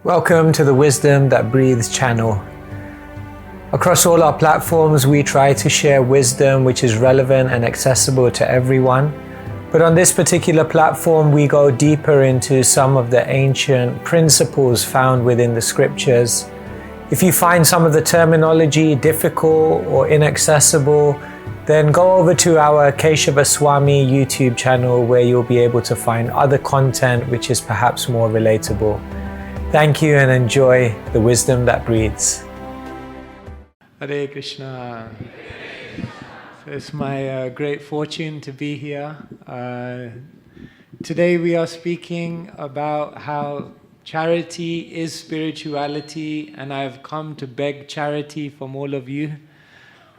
Welcome to the Wisdom That Breathes channel. Across all our platforms, we try to share wisdom which is relevant and accessible to everyone. But on this particular platform, we go deeper into some of the ancient principles found within the scriptures. If you find some of the terminology difficult or inaccessible, then go over to our Keshava Swami YouTube channel where you'll be able to find other content which is perhaps more relatable. Thank you and enjoy the wisdom that breathes. Hare Krishna. So it's my great fortune to be here. Today we are speaking about how charity is spirituality, and I've come to beg charity from all of you.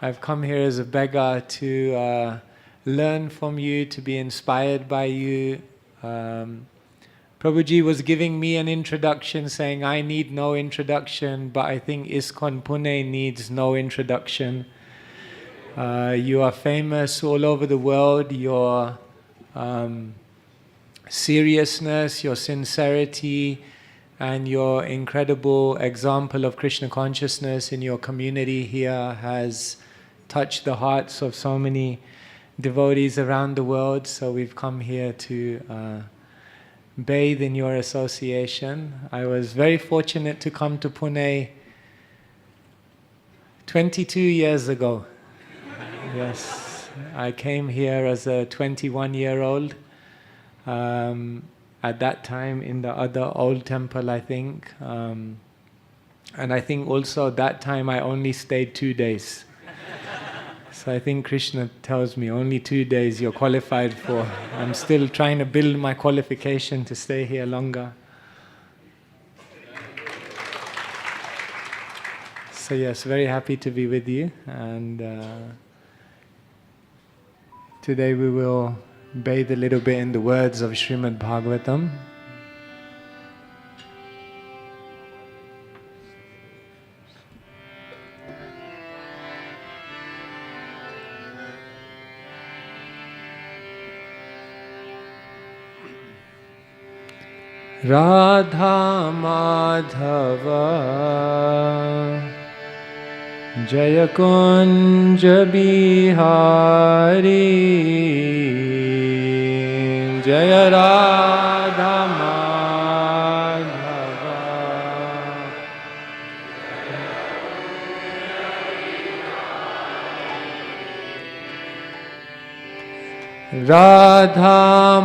I've come here as a beggar to learn from you, to be inspired by you. Prabhuji was giving me an introduction saying I need no introduction, but I think ISKCON Pune needs no introduction. You are famous all over the world. Your seriousness, your sincerity, and your incredible example of Krishna consciousness in your community here has touched the hearts of so many devotees around the world. So we've come here to bathe in your association. I was very fortunate to come to Pune 22 years ago. Yes, I came here as a 21-year-old. At that time in the other old temple, I think. And I think also that time I only stayed 2 days. So I think Krishna tells me only 2 days you're qualified for. I'm still trying to build my qualification to stay here longer. So yes, very happy to be with you. And today we will bathe a little bit in the words of Srimad Bhagavatam. Radha Madhava Jaya Kunja Bihari Jaya Radha Madhava Radha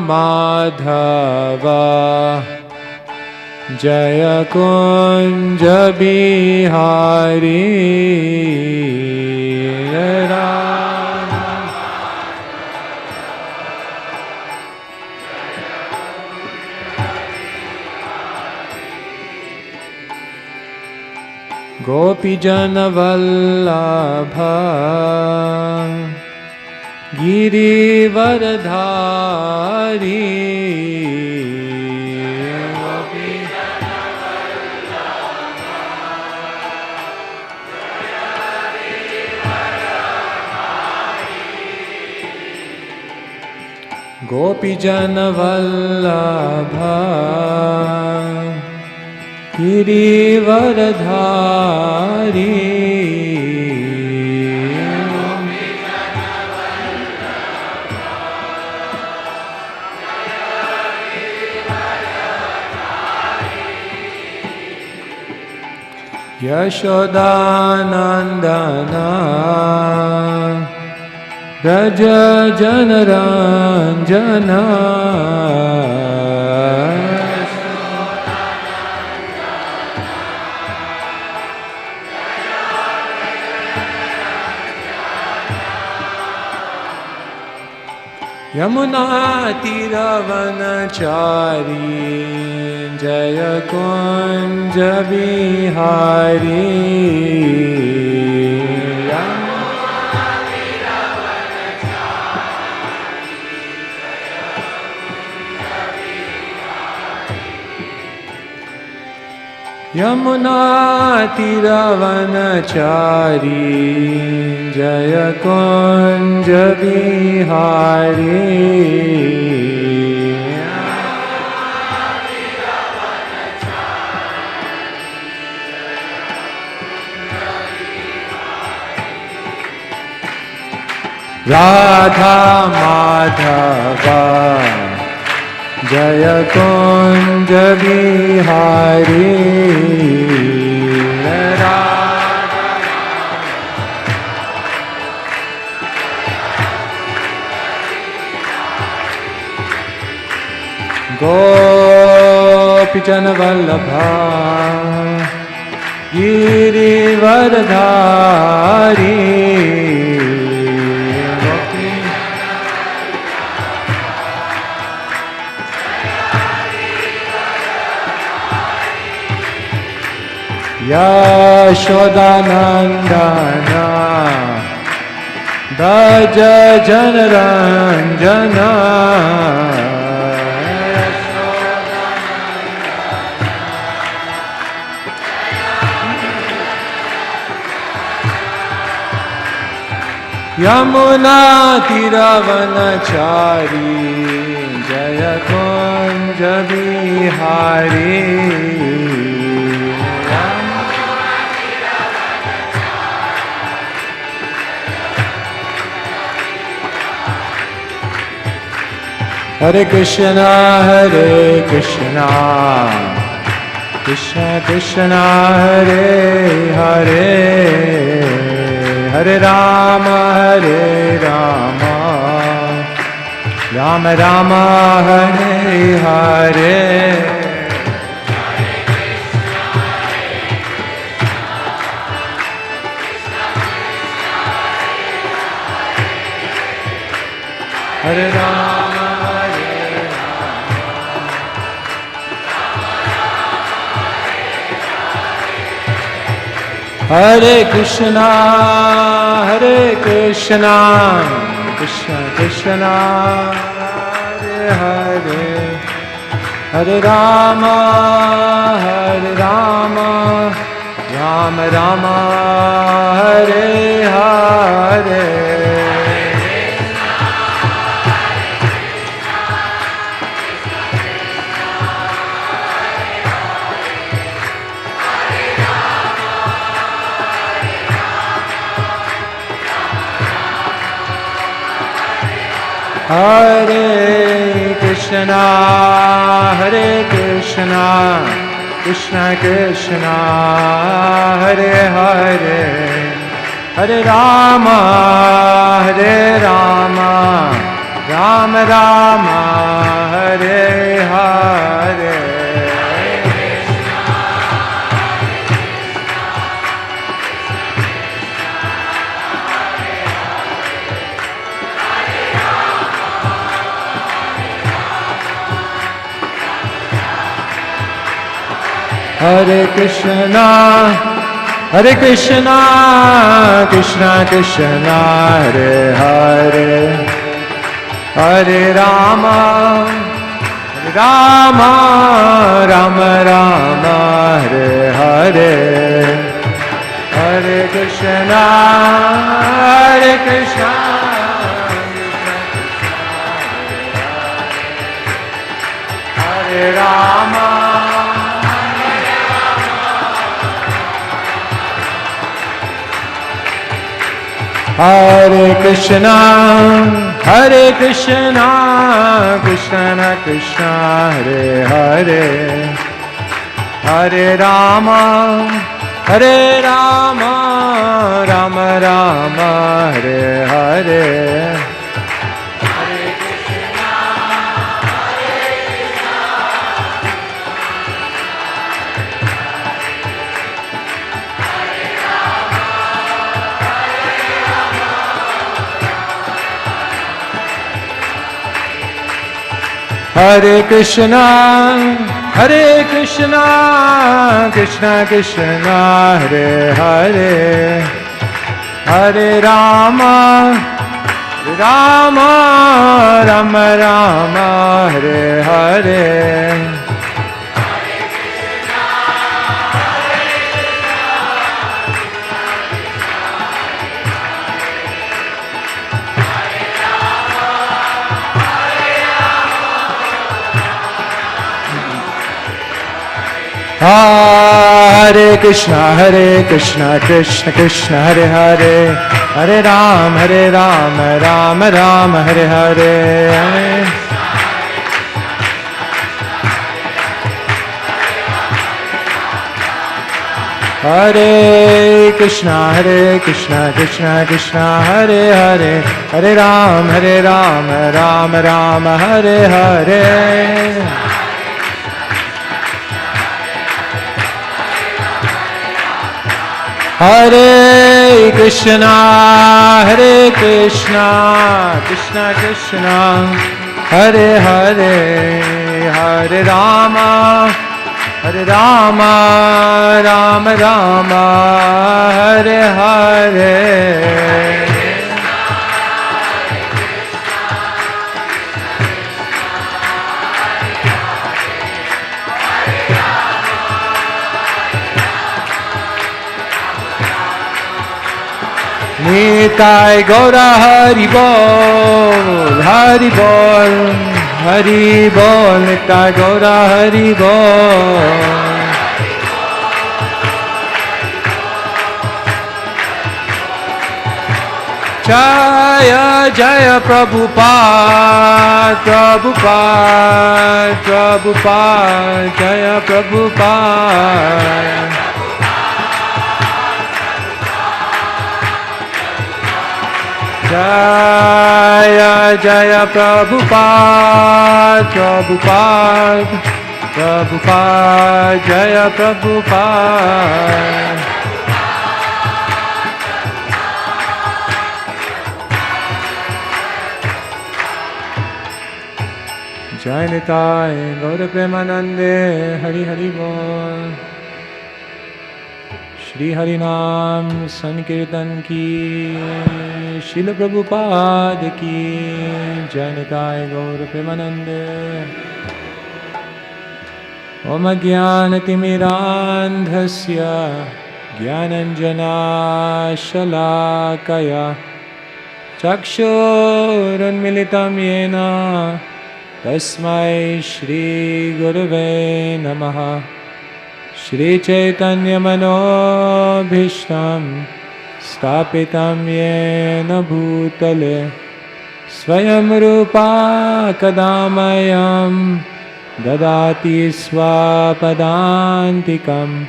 Madhava Jaya Kunja Bihari Gopi Jana Vallabha Giri Varadhari Gopi Jana Vallabha Giri Varadhari Yashodanandana Raja Janaranjana Yamuna Tiravanachari Jaya Kunja Bihari Yamuna Tiravanachari Jaya Kunja Bihari Radha Madhava Jaya Kunja Bihari Gopijana Vallabha Girivardhari Yashodanandana Braja Janaranjana Yamuna Tiravanachari Jaya Kunja Bihari Hare Krishna, Krishna Krishna, Hare Hare, Hare Rama, Rama Rama, Hare Hare. Hare Rama, Hare Krishna, Krishna Krishna, Hare Hare, Hare Rama, Rama Rama, Hare Hare. Hare Krishna, Krishna Krishna, Hare Hare, Hare Rama, Rama Rama, Hare Hare. Hare Krishna, Krishna Krishna, Hare Hare, Hare Rama, Rama Rama, Hare Hare, Hare Krishna, Hare Rama. Hare Krishna, Krishna Krishna, Hare Hare, Hare Rama, Rama Rama, Hare Hare. Hare Krishna, Krishna Krishna, Hare Hare, Hare Rama, Rama Rama, Hare Hare. Hare Hare Krishna Krishna Krishna Hare Hare, Hare Ram Ram Ram Hare Hare. Hare Krishna Krishna Krishna Hare Hare, Hare Ram Ram Ram Hare Hare. Hare Krishna Krishna Krishna Hare Hare, Hare Rama Rama Rama Hare Hare. Nitai Gaura Hari Bol, Hari Bol, Hari Bol, Nitai Gaura Hari Bol. Jaya Jaya Prabhupada, Prabhupada, Prabhupada, Jaya Prabhupada. Jaya Jaya Prabhupada, Prabhupada, Prabhupada, Jaya Prabhupada. Jai Nitai Gaura Premanande, Hari Hari Bol. Shri Hari Naam Sankirtan ki, Srila Prabhupada ki, Jai Nitai Gaura Premanande. Om Jnanatimirandhasya Jnananjana Shalakaya Chakshurunmilitam Yena Tasmai Shri Gurave Namaha. Shri Chaitanya Manobhishtam Stapitam Yena Bhutale Svayam Rupa Kadamayam Dadati Swapadantikam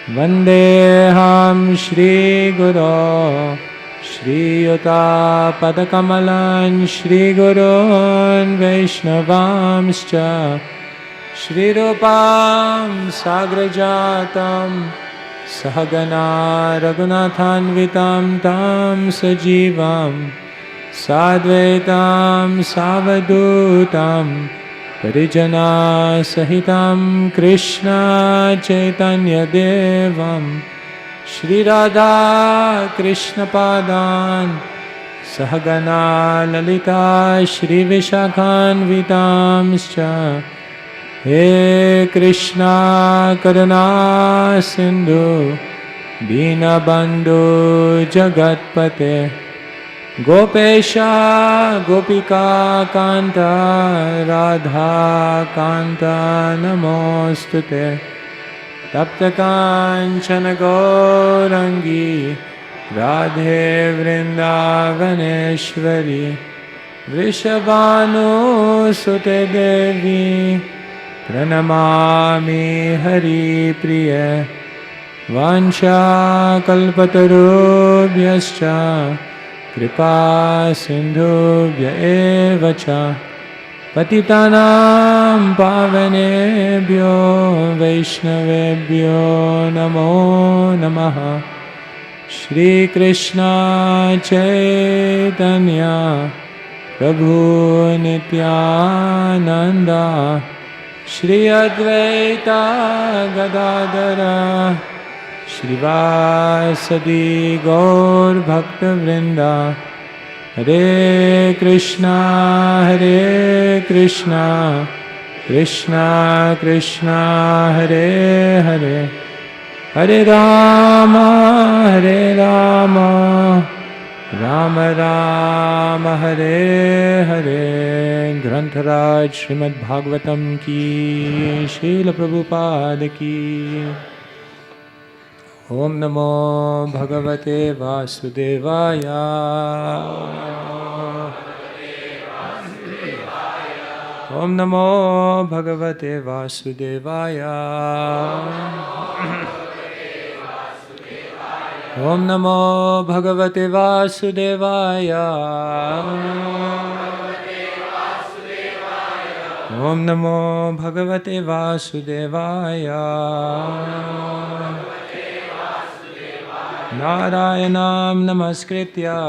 Vandeham Shri Guru Shri Yuta Padakamalan Shri Gurun Vaishnavamscha Shri Rupam Sagrajatam Sahagana Raghunathanvitam Tam Sajivam Sadvaitam Savadutam Parijana Sahitam Krishna Chaitanya Devam Shri Radha Krishna Padan Sahagana Lalita Shri Vishakhanvitamscha. He Krishna Karuna Sindhu Dinabandhu Jagatpate Gopesha Gopika Kanta Radha Kanta Namostute Tapta Kanchana Gaurangi Radhe Vrindavaneshwari Vrishabhanu Sute Devi Pranamami Hari Priya Vansha Kalpatarubhyascha Kripa Sindhubhya Evacha Patitanam Pavanebhyo Vaishnavebhyo Namo Namaha. Shri Krishna Chaitanya Prabhu Nityananda Shri Advaita Gadadara Shri Vasadi Gaur Bhakta Vrinda. Hare Krishna Krishna Krishna Hare Hare, Hare Rama Rama Rama Hare Hare. ग्रंथराज Shrimad Bhagavatam की, श्रील प्रभुपाद की। Om Namo Bhagavate Vasudevaya. Om Namo Bhagavate Vasudevaya. Om Namo Bhagavate Vasudevaya. Om Namo Bhagavate Vasudevaya. Narayanam Namaskritya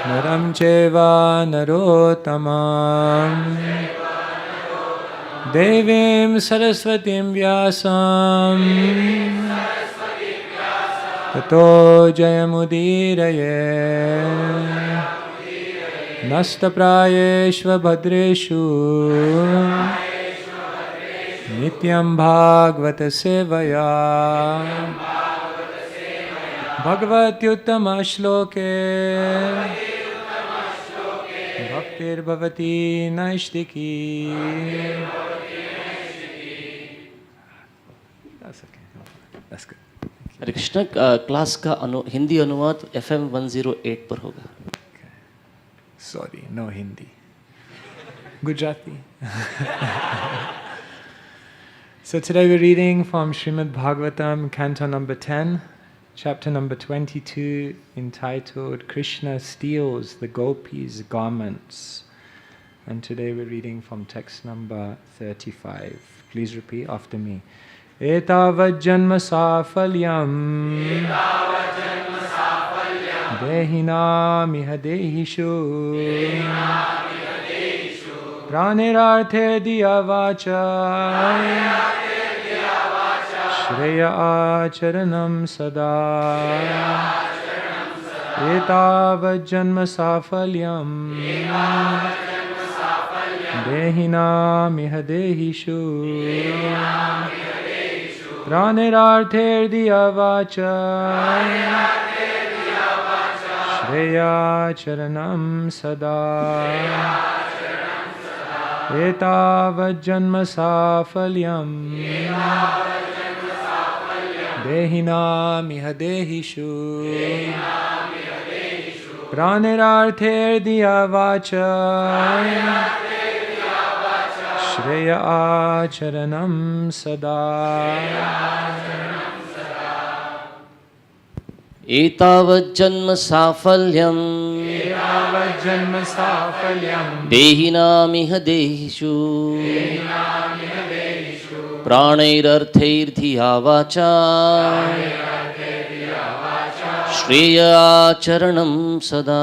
Naram Cheva Narottamam Devim Saraswatim Vyasam Tato Jayamudiraye Nastaprayeshva Bhadreshu Nityam Bhagavata Sevaya Bhagavatyuttama Shloke Bhaktir Bhavati Naishtiki. That's okay. That's good. Hare Krishna class का हिंदी अनुवाद FM 108 पर होगा. Sorry, no Hindi. Gujarati. So today we're reading from Srimad Bhagavatam, Canto number 10, chapter number 22, entitled Krishna Steals the Gopis' Garments. And today we're reading from text number 35. Please repeat after me. Etavad janma safalyam Dehina miha dehishu Pranirarthe diya vacha Shreya acharanam sada Etavad janma safalyam Dehina miha dehishu Pranirarthe diya vacha Shreya charanam sada Etavad janma safalyam Dehina miha dehishu Pranirarthe diya vacha Shreya acharanam sada एतावत् जन्म साफल्यं देहिनामिह देहिषु प्राणैरर्थैर्धिया वाचा श्रेयाचरणं सदा.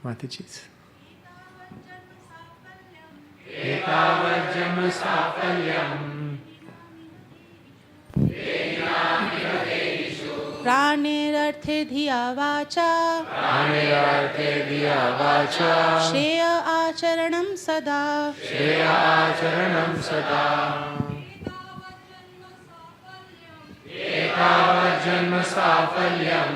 Mataji's. Etavad janma safalyam प्राणेरर्थे धिया वाचा श्रेय आचरणं सदा Etavad janma safalyam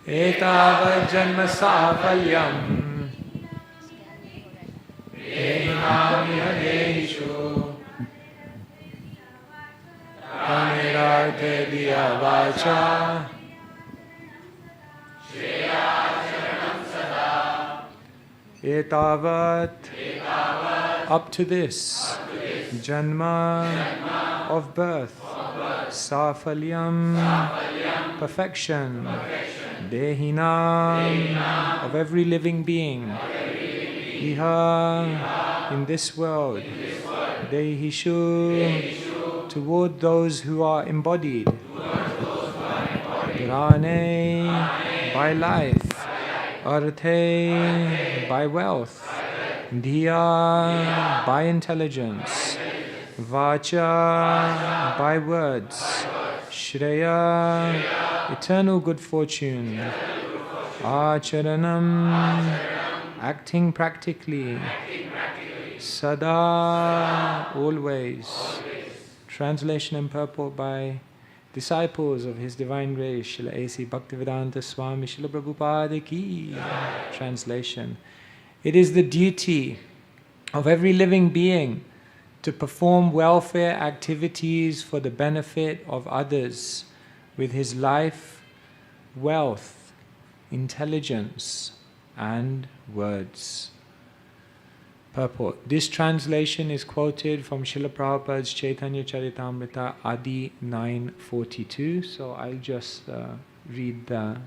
Etavad janma safalyam Dehinamiha dehishu Pranirarthe diya vacha Etavat up to this janma of birth safalyam perfection Dehinam of every living being Iha in this world Dehishu toward those who are embodied Prane, by life. Arthe, by wealth. Dhiya, by intelligence. Vacha, by words. Shreya, eternal good fortune. Acharanam, acting practically. Sada, always. Translation and purport by disciples of His Divine Grace, Srila A.C. Bhaktivedanta Swami Srila Prabhupada Ki. Translation. It is the duty of every living being to perform welfare activities for the benefit of others with his life, wealth, intelligence, and words. Purport. This translation is quoted from Srila Prabhupada's Chaitanya Charitamrita Adi 942. So I'll just read the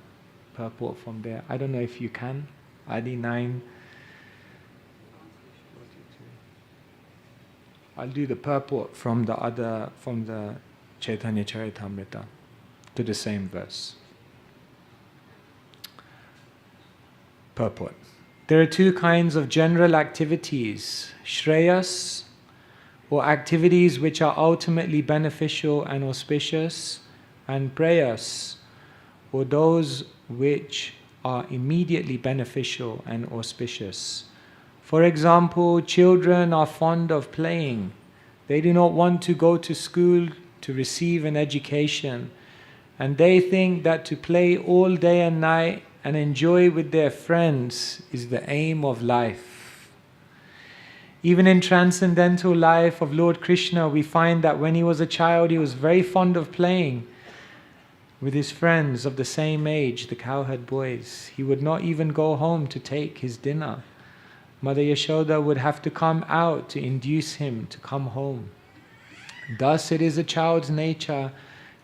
purport from there. I don't know if you can. Adi 9. I'll do the purport from the Chaitanya Charitamrita to the same verse. Purport. There are two kinds of general activities, Shreyas, or activities which are ultimately beneficial and auspicious, and Preyas, or those which are immediately beneficial and auspicious. For example, children are fond of playing. They do not want to go to school to receive an education, and they think that to play all day and night and enjoy with their friends is the aim of life. Even in transcendental life of Lord Krishna, we find that when he was a child, he was very fond of playing with his friends of the same age, the cowherd boys. He would not even go home to take his dinner. Mother Yashoda would have to come out to induce him to come home. Thus it is a child's nature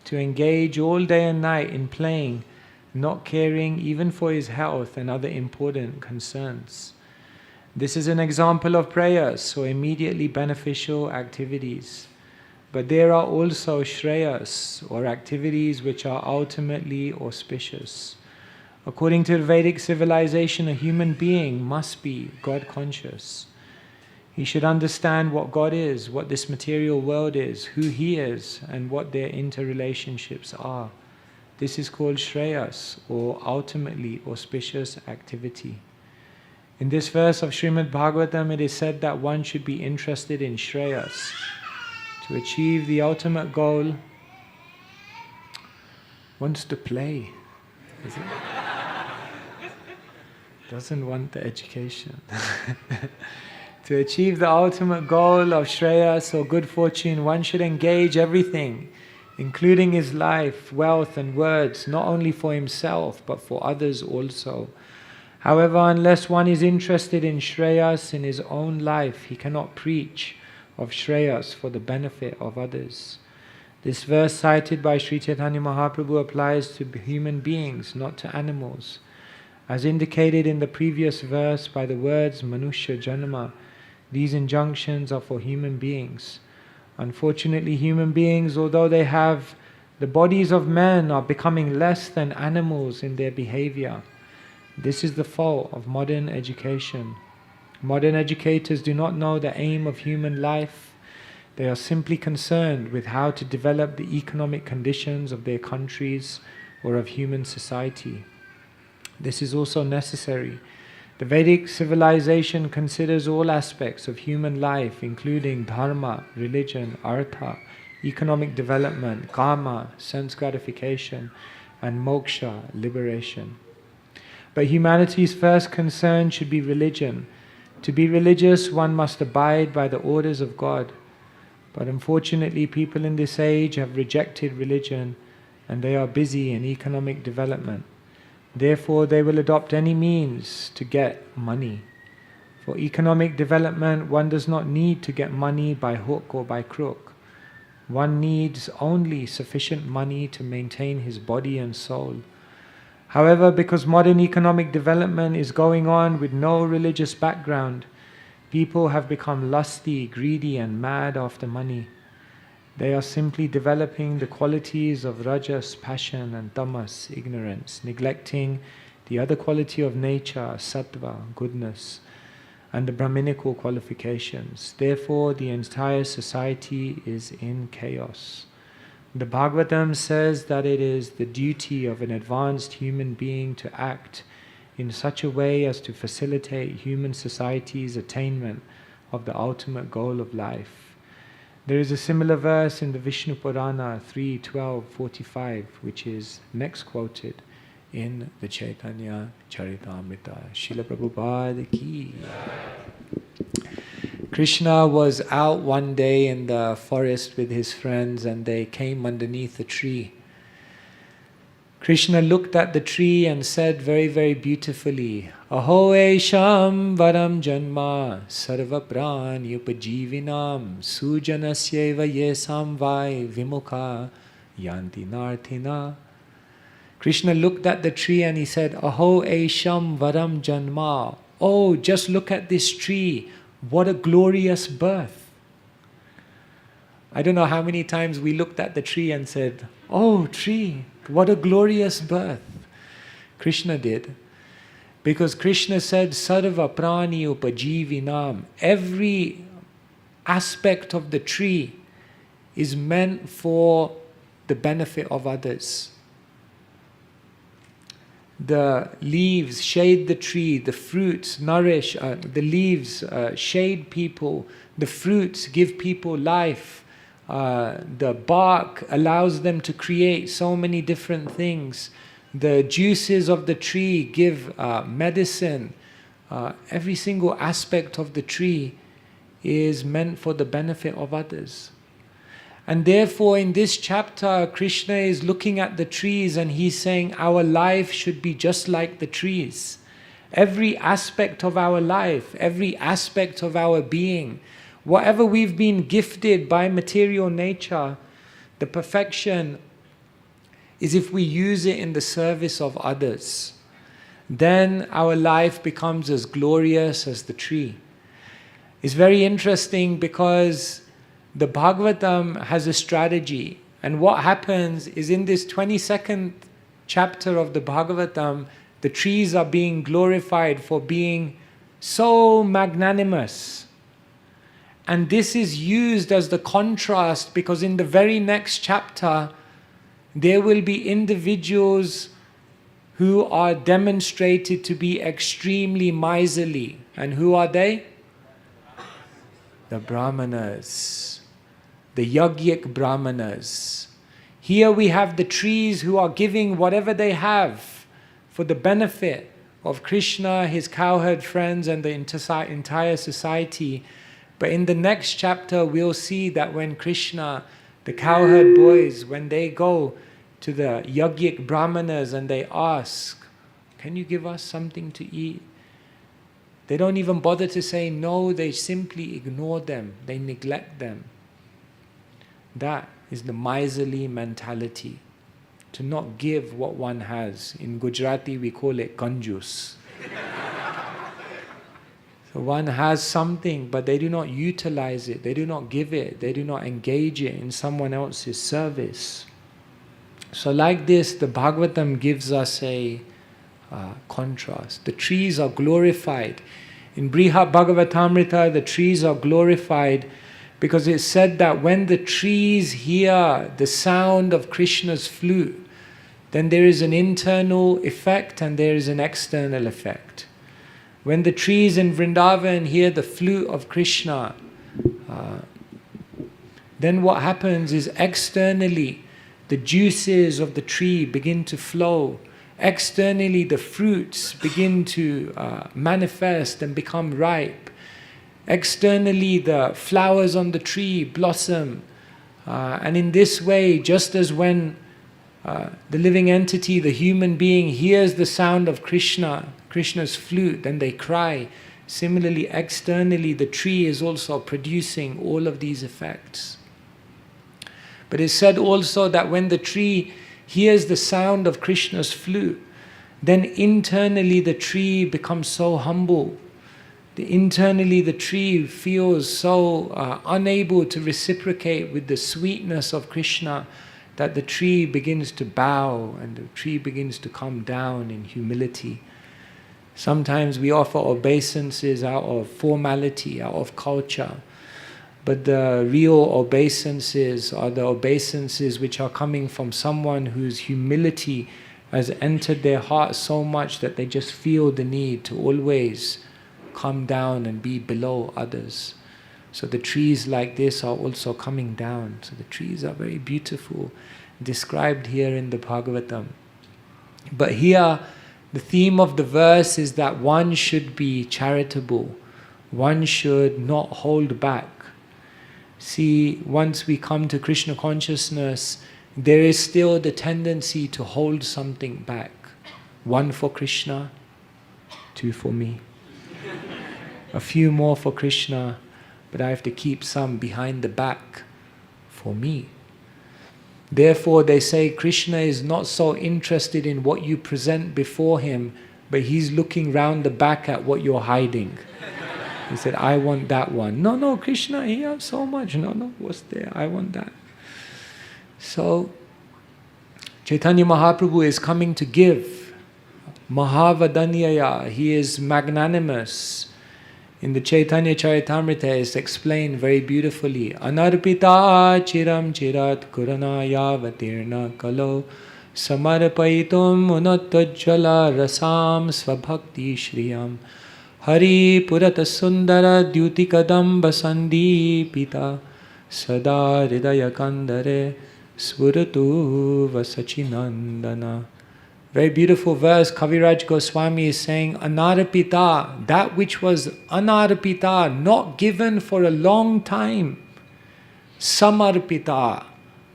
to engage all day and night in playing, not caring even for his health and other important concerns. This is an example of prayers or immediately beneficial activities. But there are also shreyas, or activities which are ultimately auspicious. According to the Vedic civilization, a human being must be God-conscious. He should understand what God is, what this material world is, who He is, and what their interrelationships are. This is called Shreyas, or ultimately auspicious activity. In this verse of Srimad Bhagavatam, it is said that one should be interested in Shreyas. To achieve the ultimate goal, wants to play, is it? Doesn't want the education. To achieve the ultimate goal of Shreyas, or good fortune, one should engage everything, including his life, wealth and words, not only for himself, but for others also. However, unless one is interested in Shreyas in his own life, he cannot preach of Shreyas for the benefit of others. This verse cited by Sri Chaitanya Mahaprabhu applies to human beings, not to animals. As indicated in the previous verse by the words Manushya Janama, these injunctions are for human beings. Unfortunately, human beings, although they have the bodies of men, are becoming less than animals in their behavior. This is the fault of modern education. Modern educators do not know the aim of human life. They are simply concerned with how to develop the economic conditions of their countries or of human society. This is also necessary. The Vedic civilization considers all aspects of human life, including dharma, religion, artha, economic development, karma, sense gratification, and moksha, liberation. But humanity's first concern should be religion. To be religious, one must abide by the orders of God. But unfortunately, people in this age have rejected religion, and they are busy in economic development. Therefore, they will adopt any means to get money. For economic development, one does not need to get money by hook or by crook. One needs only sufficient money to maintain his body and soul. However, because modern economic development is going on with no religious background, people have become lusty, greedy, and mad after money. They are simply developing the qualities of rajas, passion, and tamas, ignorance, neglecting the other quality of nature, sattva, goodness, and the Brahminical qualifications. Therefore, the entire society is in chaos. The Bhagavatam says that it is the duty of an advanced human being to act in such a way as to facilitate human society's attainment of the ultimate goal of life. There is a similar verse in the Vishnu Purana 3:12-45, which is next quoted in the Chaitanya Charitamrita. Srila Prabhupada ki. Krishna was out one day in the forest with his friends and they came underneath a tree. Krishna looked at the tree and said very, very beautifully, Aho esham varam janma sarva prani upajivinam sujanasyeva yesam vai vimukha yanti narthina. Krishna looked at the tree and he said, Aho esham varam janma. Oh, just look at this tree. What a glorious birth. I don't know how many times we looked at the tree and said, oh, tree, what a glorious birth. Krishna did. Because Krishna said, Sarva prani upajivinam. Every aspect of the tree is meant for the benefit of others. The leaves shade the tree, the fruits nourish, the leaves shade people, the fruits give people life. The bark allows them to create so many different things. The juices of the tree give medicine. Every single aspect of the tree is meant for the benefit of others. And therefore in this chapter, Krishna is looking at the trees and he's saying our life should be just like the trees. Every aspect of our life, every aspect of our being, whatever we've been gifted by material nature, the perfection is if we use it in the service of others. Then our life becomes as glorious as the tree. It's very interesting because the Bhagavatam has a strategy. And what happens is in this 22nd chapter of the Bhagavatam, the trees are being glorified for being so magnanimous. And this is used as the contrast because in the very next chapter, there will be individuals who are demonstrated to be extremely miserly. And who are they? The Brahmanas. The Yajnik Brahmanas. Here we have the trees who are giving whatever they have for the benefit of Krishna, his cowherd friends, and the entire society. But in the next chapter, we'll see that when Krishna, the cowherd boys, when they go to the Yajnik Brahmanas and they ask, can you give us something to eat? They don't even bother to say no, they simply ignore them, they neglect them. That is the miserly mentality, to not give what one has. In Gujarati we call it kanjus. So one has something but they do not utilize it, they do not give it, they do not engage it in someone else's service. So like this, the Bhagavatam gives us a contrast. The trees are glorified. In Brihad Bhagavatamrita, the trees are glorified because it's said that when the trees hear the sound of Krishna's flute, then there is an internal effect and there is an external effect. When the trees in Vrindavan hear the flute of Krishna, then what happens is externally the juices of the tree begin to flow. Externally the fruits begin to manifest and become ripe. Externally the flowers on the tree blossom. And in this way, just as when the living entity, the human being, hears the sound of Krishna's flute, then they cry. Similarly, externally, the tree is also producing all of these effects. But it's said also that when the tree hears the sound of Krishna's flute, then internally the tree becomes so humble Internally the tree feels so unable to reciprocate with the sweetness of Krishna that the tree begins to bow and the tree begins to come down in humility. Sometimes we offer obeisances out of formality, out of culture. But the real obeisances are the obeisances which are coming from someone whose humility has entered their heart so much that they just feel the need to always come down and be below others. So the trees like this are also coming down. So the trees are very beautiful, described here in the Bhagavatam. But here, the theme of the verse is that one should be charitable. One should not hold back. See, once we come to Krishna consciousness, there is still the tendency to hold something back. One for Krishna, two for me. A few more for Krishna, but I have to keep some behind the back for me. Therefore, they say Krishna is not so interested in what you present before him, but he's looking round the back at what you're hiding. He said, I want that one. No, Krishna, he has so much. No, what's there? I want that. So, Chaitanya Mahaprabhu is coming to give. Mahavadanyaya, he is magnanimous. In the Chaitanya Charitamrita is explained very beautifully. Anarpita chiram chirat kuranaya vatirna kalo samarpaitum unattajjala rasam svabhakti shriyam Hari purata sundara dyutikadam basandi pita sada hridaya kandare svuratu vasachinandana. Very beautiful verse. Kaviraj Goswami is saying, Anarpita, that which was anarpita, not given for a long time. Samarpita,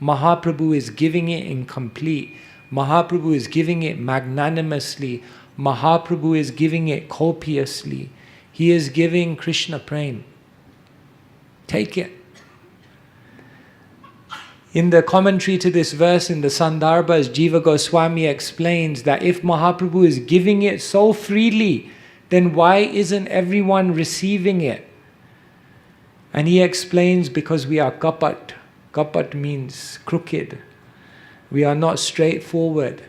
Mahaprabhu is giving it in complete. Mahaprabhu is giving it magnanimously. Mahaprabhu is giving it copiously. He is giving Krishna Prem. Take it. In the commentary to this verse, in the Sandarbhas, Jiva Goswami explains that if Mahaprabhu is giving it so freely, then why isn't everyone receiving it? And he explains, because we are kapat. Kapat means crooked. We are not straightforward.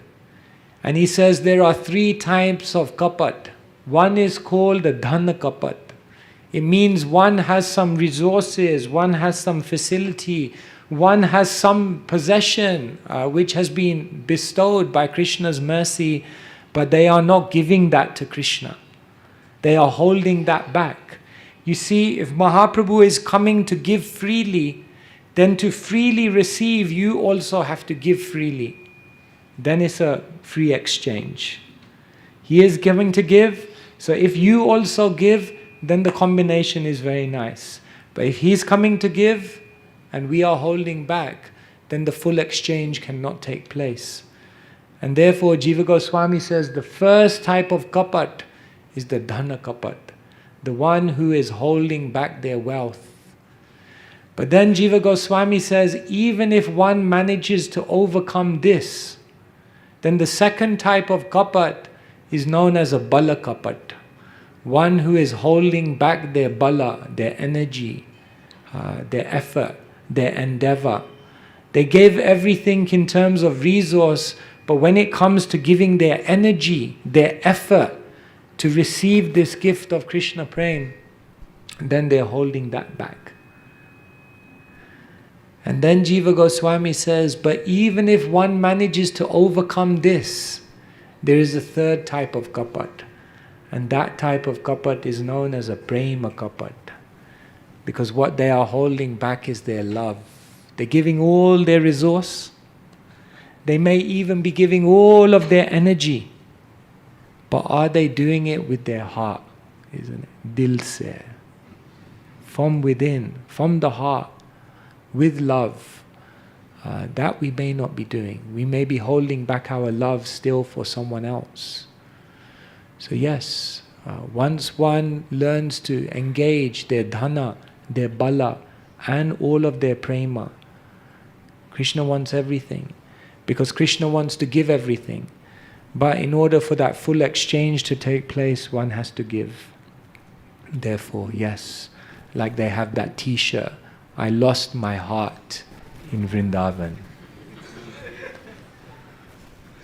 And he says there are 3 types of kapat. One is called the dhana kapat. It means one has some resources, one has some facility, one has some possession which has been bestowed by Krishna's mercy, but they are not giving that to Krishna. They are holding that back. You see, if Mahaprabhu is coming to give freely, then to freely receive, you also have to give freely. Then it's a free exchange. He is giving to give, so if you also give, then the combination is very nice. But if he's coming to give, and we are holding back, then the full exchange cannot take place. And therefore, Jiva Goswami says the first type of kapat is the dhana kapat, the one who is holding back their wealth. But then Jiva Goswami says, even if one manages to overcome this, then the second type of kapat is known as a bala kapat, one who is holding back their bala, their energy, their effort, their endeavor. They gave everything in terms of resource, but when it comes to giving their energy, their effort to receive this gift of Krishna Prem, then they're holding that back. And then Jiva Goswami says, but even if one manages to overcome this, there is a third type of kapat. And that type of kapat is known as a prema kapat. Because what they are holding back is their love. They're giving all their resource. They may even be giving all of their energy. But are they doing it with their heart? Isn't it? Dil se. From within, from the heart, with love. That we may not be doing. We may be holding back our love still for someone else. So yes, once one learns to engage their dhana, their bala, and all of their prema, Krishna wants everything. Because Krishna wants to give everything. But in order for that full exchange to take place, one has to give. Therefore, yes, like they have that t-shirt, I lost my heart in Vrindavan.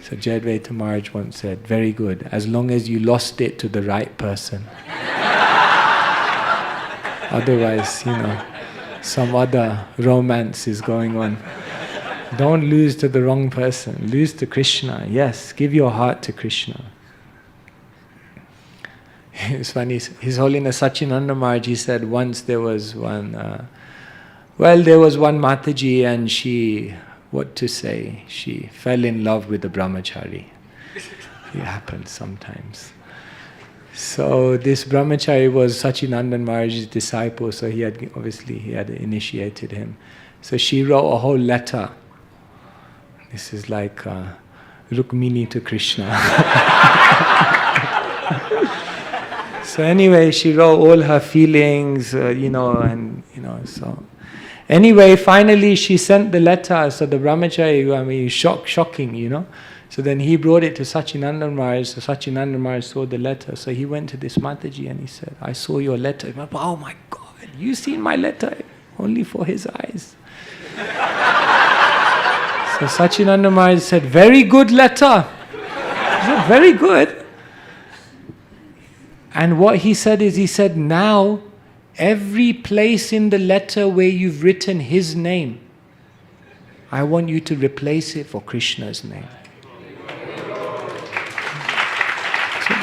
So Jayadvaita Maharaj once said, very good, as long as you lost it to the right person. Otherwise, some other romance is going on. Don't lose to the wrong person, lose to Krishna. Yes, give your heart to Krishna. It's funny, His Holiness Sachinanda Maharaj, he said once there was one Mataji and she fell in love with a brahmachari. It happens sometimes. So this brahmachari was Sachinanda Maharaj's disciple, so he had initiated him. So she wrote a whole letter. This is like Rukmini to Krishna. So anyway, she wrote all her feelings, so. Anyway, finally she sent the letter, so the brahmachari, shocking. So then he brought it to Sachinanda Maharaj, so Sachinanda Maharaj saw the letter, so he went to this Mataji and he said, I saw your letter. He went, oh my God, you seen my letter? Only for his eyes. So Sachinanda Maharaj said, very good letter. He said, very good. And what he said is, now every place in the letter where you've written his name, I want you to replace it for Krishna's name. So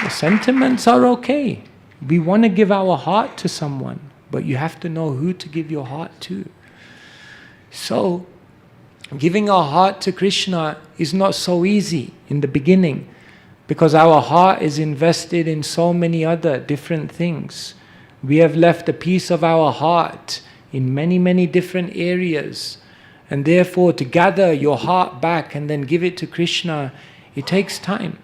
the sentiments are okay. We want to give our heart to someone, but you have to know who to give your heart to. So, giving our heart to Krishna is not so easy in the beginning, because our heart is invested in so many other different things. We have left a piece of our heart in many, many different areas. And therefore, to gather your heart back and then give it to Krishna, it takes time.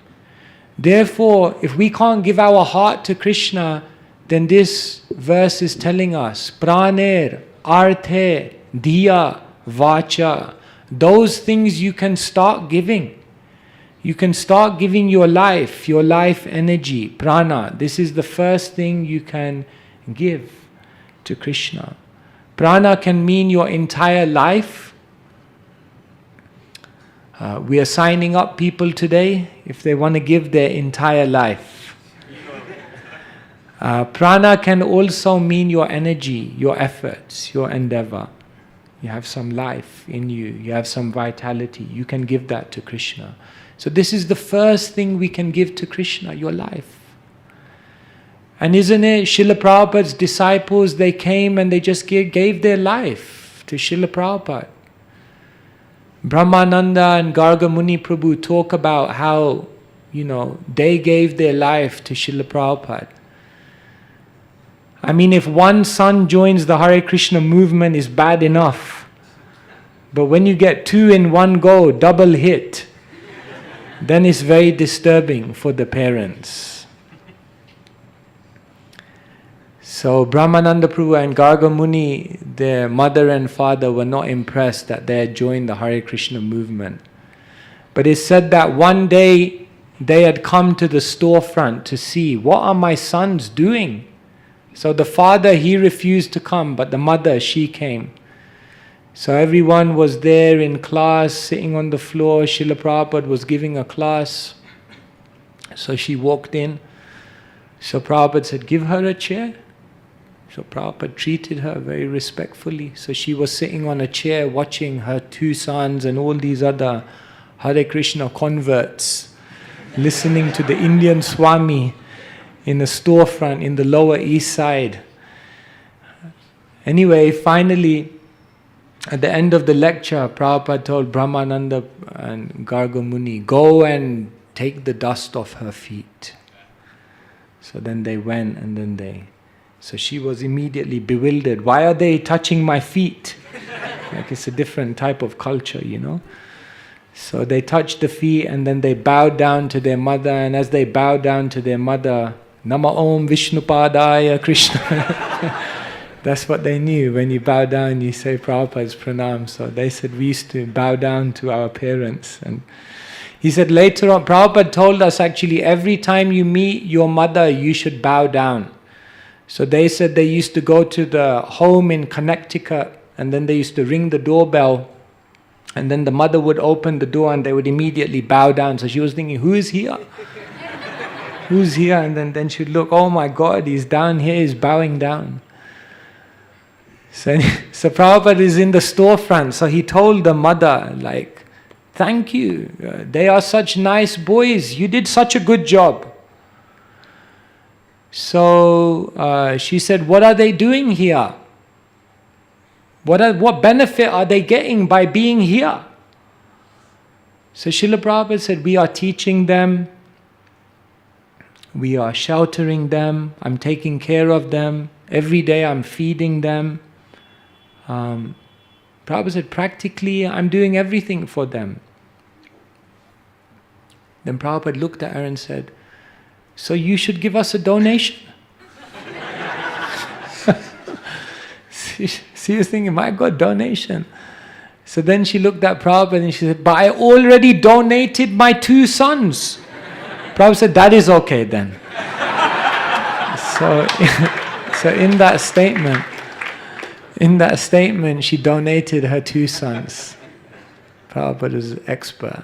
Therefore, if we can't give our heart to Krishna, then this verse is telling us, praner, arthe, diya, vacha. Those things you can start giving. You can start giving your life energy, prana. This is the first thing you can give to Krishna. Prana can mean your entire life. We are signing up people today if they want to give their entire life. Prana can also mean your energy, your efforts, your endeavor. You have some life in you, you have some vitality, you can give that to Krishna. So this is the first thing we can give to Krishna, your life. And isn't it, Srila Prabhupada's disciples, they came and they just gave their life to Srila Prabhupada. Brahmananda and Garga Muni Prabhu talk about how, they gave their life to Srila Prabhupada. I mean, if one son joins the Hare Krishna movement is bad enough. But when you get two in one go, double hit, then it's very disturbing for the parents. So Brahmananda Prabhu and Garga Muni, their mother and father were not impressed that they had joined the Hare Krishna movement. But it said that one day they had come to the storefront to see, what are my sons doing? So the father, he refused to come, but the mother, she came. So everyone was there in class, sitting on the floor. Srila Prabhupada was giving a class. So she walked in. So Prabhupada said, give her a chair. So Prabhupada treated her very respectfully. So she was sitting on a chair watching her two sons and all these other Hare Krishna converts, listening to the Indian Swami in a storefront in the Lower East Side. Anyway, finally, at the end of the lecture, Prabhupada told Brahmananda and Garga Muni, go and take the dust off her feet. So then they went and then so she was immediately bewildered. Why are they touching my feet? Like it's a different type of culture, So they touched the feet and then they bowed down to their mother, and as they bowed down to their mother, Nama Om Vishnupadaya Krishna. That's what they knew. When you bow down, you say Prabhupada's pranam. So they said we used to bow down to our parents. And he said later on, Prabhupada told us actually every time you meet your mother, you should bow down. So they said they used to go to the home in Connecticut, and then they used to ring the doorbell, and then the mother would open the door and they would immediately bow down. So she was thinking, who is here? Who's here? And then she'd look, oh my God, he's down here, he's bowing down. So Prabhupada is in the storefront, so he told the mother, like, thank you, they are such nice boys, you did such a good job. So she said, what are they doing here? What benefit are they getting by being here? So Srila Prabhupada said, we are teaching them, we are sheltering them, I'm taking care of them, every day I'm feeding them. Prabhupada said, practically I'm doing everything for them. Then Prabhupada looked at her and said, so you should give us a donation. She was thinking, my God, donation. So then she looked at Prabhupada and she said, but I already donated my 2 sons. Prabhupada said, that is okay then. So in that statement, she donated her 2 sons. Prabhupada was an expert.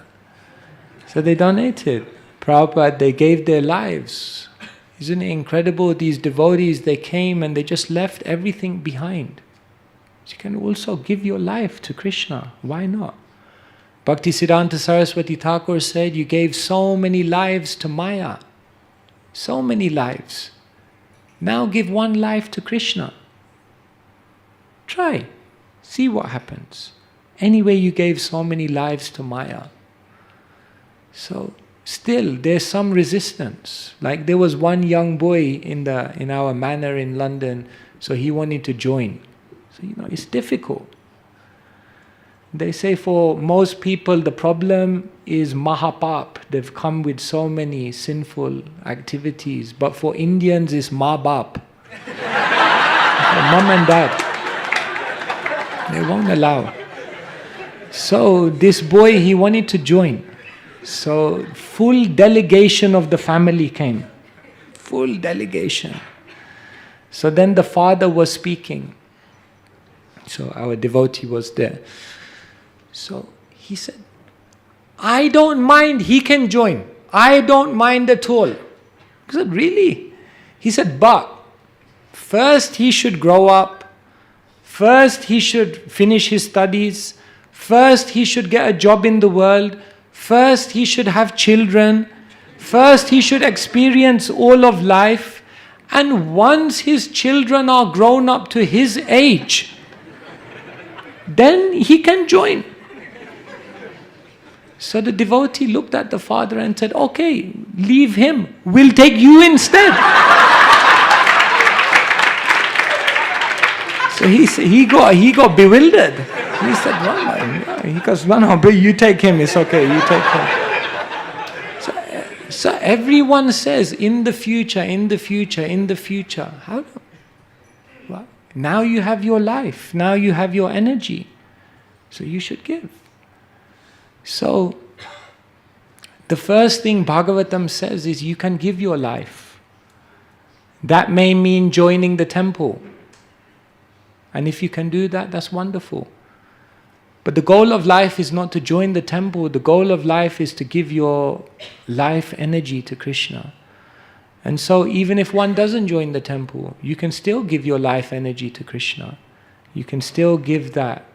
So they donated. Prabhupada, they gave their lives. Isn't it incredible? These devotees, they came and they just left everything behind. So you can also give your life to Krishna. Why not? Bhaktisiddhanta Saraswati Thakur said, you gave so many lives to Maya. So many lives. Now give 1 life to Krishna. Try. See what happens. Anyway, you gave so many lives to Maya. So still, there's some resistance. Like there was one young boy in our manor in London, so he wanted to join. So it's difficult. They say for most people the problem is mahapap. They've come with so many sinful activities. But for Indians it's ma-bap. Mom and dad. They won't allow. So this boy, he wanted to join. So full delegation of the family came. Full delegation. So then the father was speaking. So our devotee was there. So he said, I don't mind, he can join. I don't mind at all. I said, really? He said, but first he should grow up. First he should finish his studies. First he should get a job in the world. First he should have children. First he should experience all of life. And once his children are grown up to his age, then he can join. So the devotee looked at the father and said, okay, leave him. We'll take you instead. So he got bewildered. He said, well, he goes, no, but you take him, it's okay, you take him. So everyone says, in the future, in the future, in the future. How? Well, now you have your life, now you have your energy. So you should give. So the first thing Bhagavatam says is you can give your life. That may mean joining the temple. And if you can do that, that's wonderful. But the goal of life is not to join the temple. The goal of life is to give your life energy to Krishna. And so even if one doesn't join the temple, you can still give your life energy to Krishna. You can still give that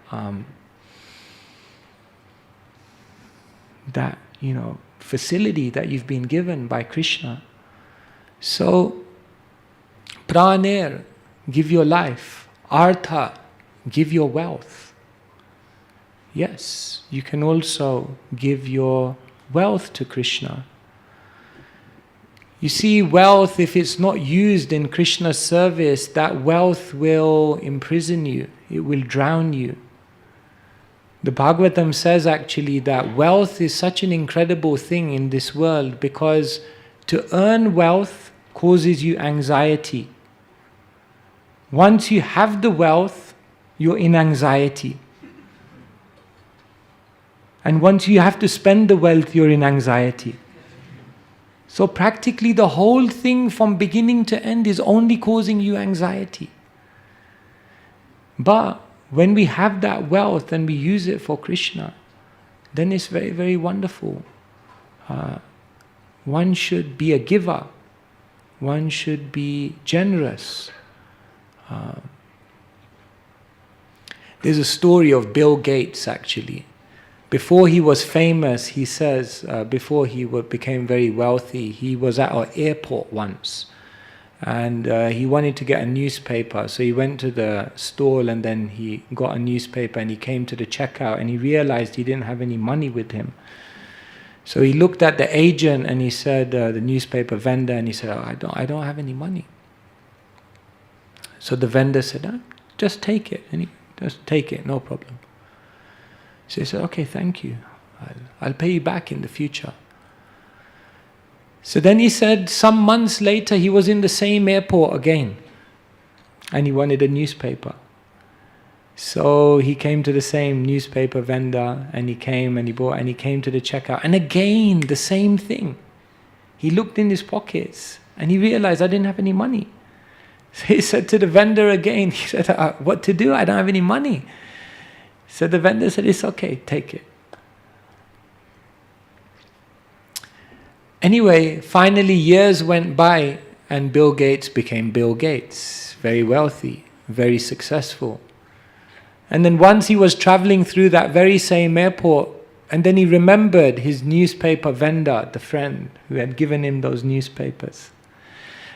facility that you've been given by Krishna. So, praner, give your life. Artha, give your wealth. Yes, you can also give your wealth to Krishna. You see, wealth, if it's not used in Krishna's service, that wealth will imprison you. It will drown you. The Bhagavatam says actually that wealth is such an incredible thing in this world because to earn wealth causes you anxiety. Once you have the wealth, you're in anxiety. And once you have to spend the wealth, you're in anxiety. So practically the whole thing from beginning to end is only causing you anxiety. But when we have that wealth and we use it for Krishna, then it's very, very wonderful. One should be a giver. One should be generous. There's a story of Bill Gates actually. Before he was famous, he says, before he became very wealthy, he was at an airport once. And he wanted to get a newspaper. So he went to the stall and then he got a newspaper and he came to the checkout and he realized he didn't have any money with him. So he looked at the agent and he said, the newspaper vendor, and he said, I don't have any money. So the vendor said, just take it. And just take it, no problem. So he said, okay, thank you. I'll pay you back in the future. So then he said, some months later, he was in the same airport again. And he wanted a newspaper. So he came to the same newspaper vendor, and he came and he bought, and he came to the checkout. And again, the same thing. He looked in his pockets, and he realized, I didn't have any money. So he said to the vendor again, he said, what to do? I don't have any money. So the vendor said, it's okay, take it. Anyway, finally years went by and Bill Gates became Bill Gates, very wealthy, very successful. And then once he was traveling through that very same airport, and then he remembered his newspaper vendor, the friend who had given him those newspapers.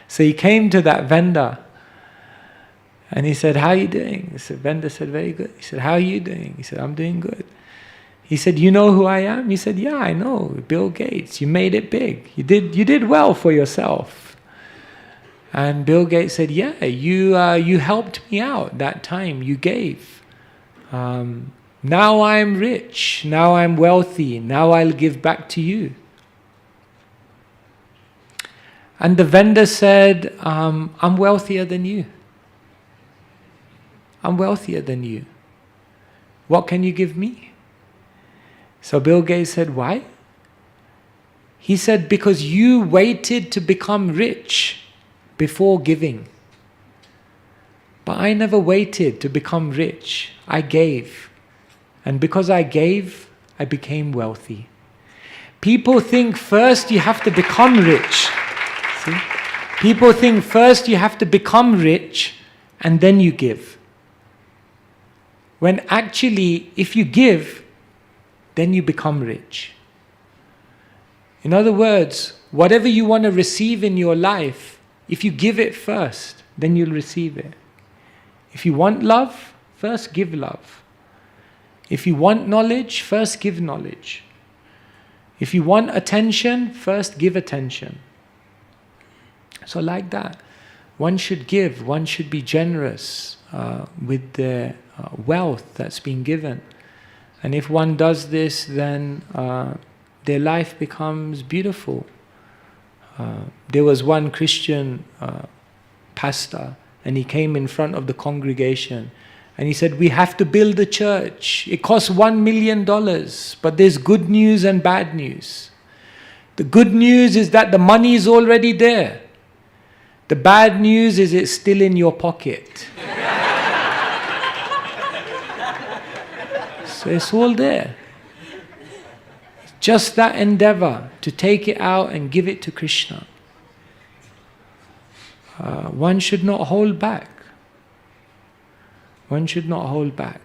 So he came to that vendor and he said, how are you doing? The vendor said, very good. He said, how are you doing? He said, I'm doing good. He said, you know who I am? He said, yeah, I know, Bill Gates. You made it big. You did well for yourself. And Bill Gates said, yeah, you helped me out that time. You gave. Now I'm rich. Now I'm wealthy. Now I'll give back to you. And the vendor said, I'm wealthier than you. I'm wealthier than you. What can you give me? So Bill Gates said, why? He said, because you waited to become rich before giving. But I never waited to become rich. I gave. And because I gave, I became wealthy. People think first you have to become rich. See? People think first you have to become rich and then you give. When actually, if you give, then you become rich. In other words, whatever you want to receive in your life, if you give it first, then you'll receive it. If you want love, first give love. If you want knowledge, first give knowledge. If you want attention, first give attention. So like that, one should give, one should be generous with the wealth that's been given. And if one does this, then their life becomes beautiful. There was one Christian pastor, and he came in front of the congregation, and he said, we have to build a church. It costs $1 million, but there's good news and bad news. The good news is that the money is already there. The bad news is it's still in your pocket. So it's all there. Just that endeavor to take it out and give it to Krishna. One should not hold back. One should not hold back.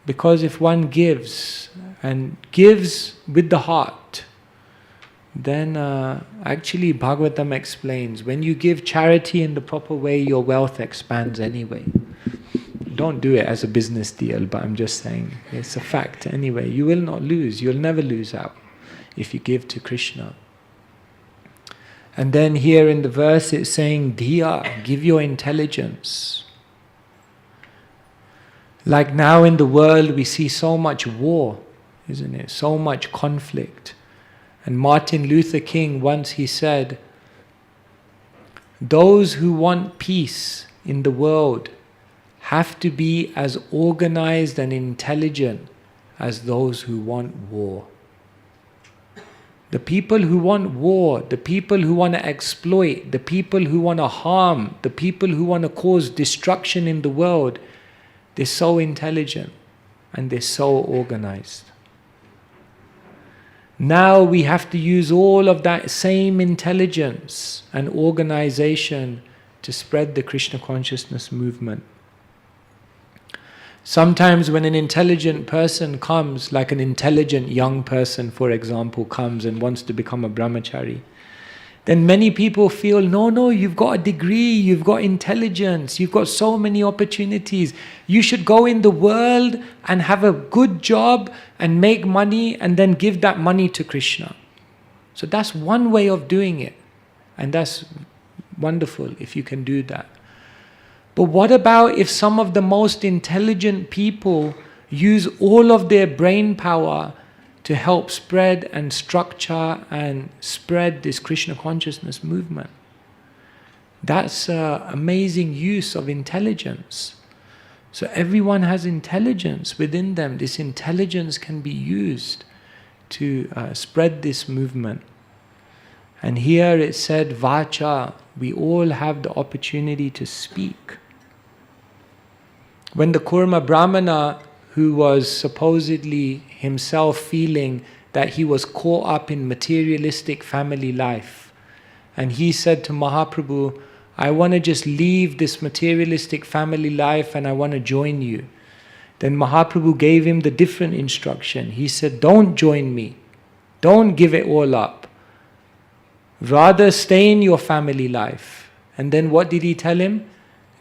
Because if one gives, and gives with the heart, then actually Bhagavatam explains, when you give charity in the proper way, your wealth expands anyway. Don't do it as a business deal, but I'm just saying, it's a fact anyway. You will not lose, you'll never lose out if you give to Krishna. And then here in the verse it's saying, Dhiya, give your intelligence. Like now in the world we see so much war, isn't it? So much conflict. And Martin Luther King once he said, those who want peace in the world have to be as organized and intelligent as those who want war. The people who want war, the people who want to exploit, the people who want to harm, the people who want to cause destruction in the world, they're so intelligent and they're so organized. Now we have to use all of that same intelligence and organization to spread the Krishna consciousness movement. Sometimes when an intelligent person comes, like an intelligent young person, for example, comes and wants to become a brahmachari, then many people feel, no, you've got a degree, you've got intelligence, you've got so many opportunities. You should go in the world and have a good job and make money and then give that money to Krishna. So that's one way of doing it. And that's wonderful if you can do that. But what about if some of the most intelligent people use all of their brain power to help spread and structure and spread this Krishna consciousness movement? That's amazing use of intelligence. So everyone has intelligence within them. This intelligence can be used to spread this movement. And here it said, Vacha, we all have the opportunity to speak. When the Kurma Brahmana, who was supposedly himself feeling that he was caught up in materialistic family life, and he said to Mahaprabhu, I want to just leave this materialistic family life and I want to join you. Then Mahaprabhu gave him the different instruction. He said, don't join me. Don't give it all up. Rather stay in your family life. And then what did he tell him?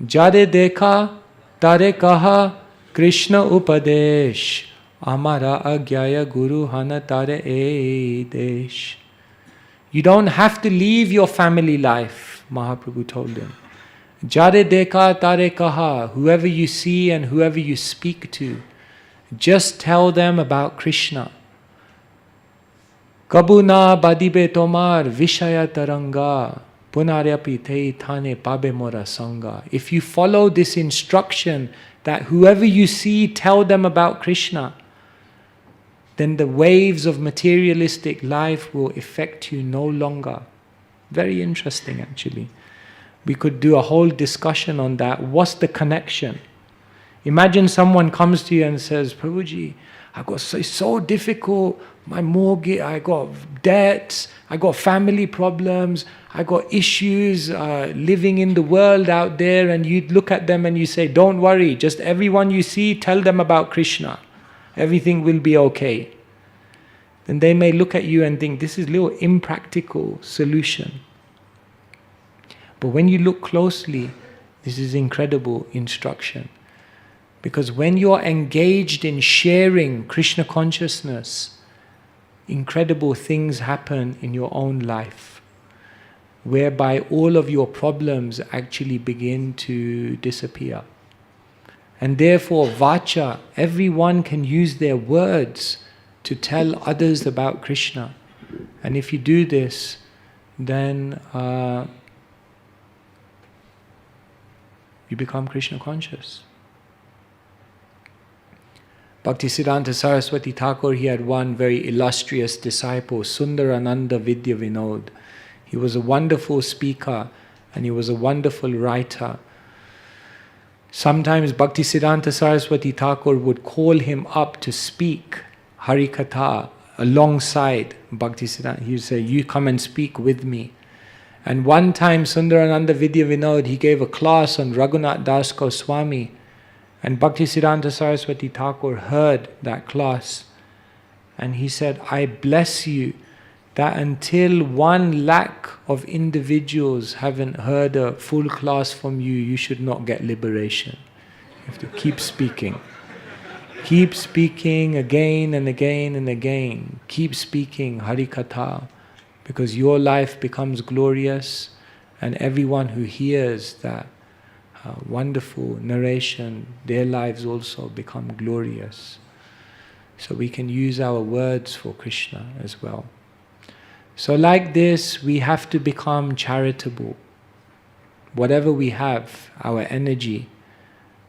Jare dekha tare kaha Krishna upadesh amara agyaya guru hana tare desh. You don't have to leave your family life, Mahaprabhu told him. Jare dekha tare kaha, whoever you see and whoever you speak to, just tell them about Krishna. Kabuna badibe tomar vishaya taranga punaryapi te thane pabe mora sanga. If you follow this instruction that whoever you see, tell them about Krishna, then the waves of materialistic life will affect you no longer. Very interesting, actually. We could do a whole discussion on that. What's the connection? Imagine someone comes to you and says, Prabhuji, it's so difficult, my mortgage, I got debts, I got family problems, I got issues living in the world out there, and you look at them and you say, don't worry, just everyone you see, tell them about Krishna. Everything will be okay. Then they may look at you and think, this is a little impractical solution. But when you look closely, this is incredible instruction. Because when you're engaged in sharing Krishna consciousness, incredible things happen in your own life, whereby all of your problems actually begin to disappear. And therefore, vacha, everyone can use their words to tell others about Krishna. And if you do this, then you become Krishna conscious. Bhaktisiddhanta Saraswati Thakur, he had one very illustrious disciple, Sundarananda Vidya Vinod. He was a wonderful speaker and he was a wonderful writer. Sometimes Bhaktisiddhanta Saraswati Thakur would call him up to speak Harikatha alongside Bhaktisiddhanta. He would say, you come and speak with me. And one time Sundarananda Vidya Vinod, he gave a class on Raghunath Das Goswami. And Bhaktisiddhanta Saraswati Thakur heard that class. And he said, I bless you that until 1 lakh of individuals haven't heard a full class from you, you should not get liberation. You have to keep speaking. Keep speaking again and again and again. Keep speaking Harikatha, because your life becomes glorious, and everyone who hears that wonderful narration, their lives also become glorious. So we can use our words for Krishna as well. So like this, we have to become charitable. Whatever we have, our energy,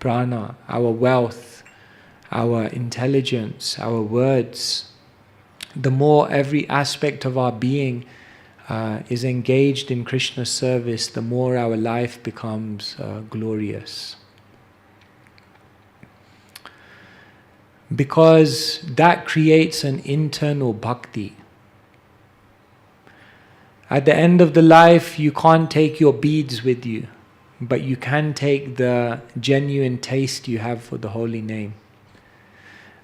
prana, our wealth, our intelligence, our words, the more every aspect of our being is engaged in Krishna's service, the more our life becomes glorious. Because that creates an internal bhakti. At the end of the life, you can't take your beads with you, but you can take the genuine taste you have for the holy name.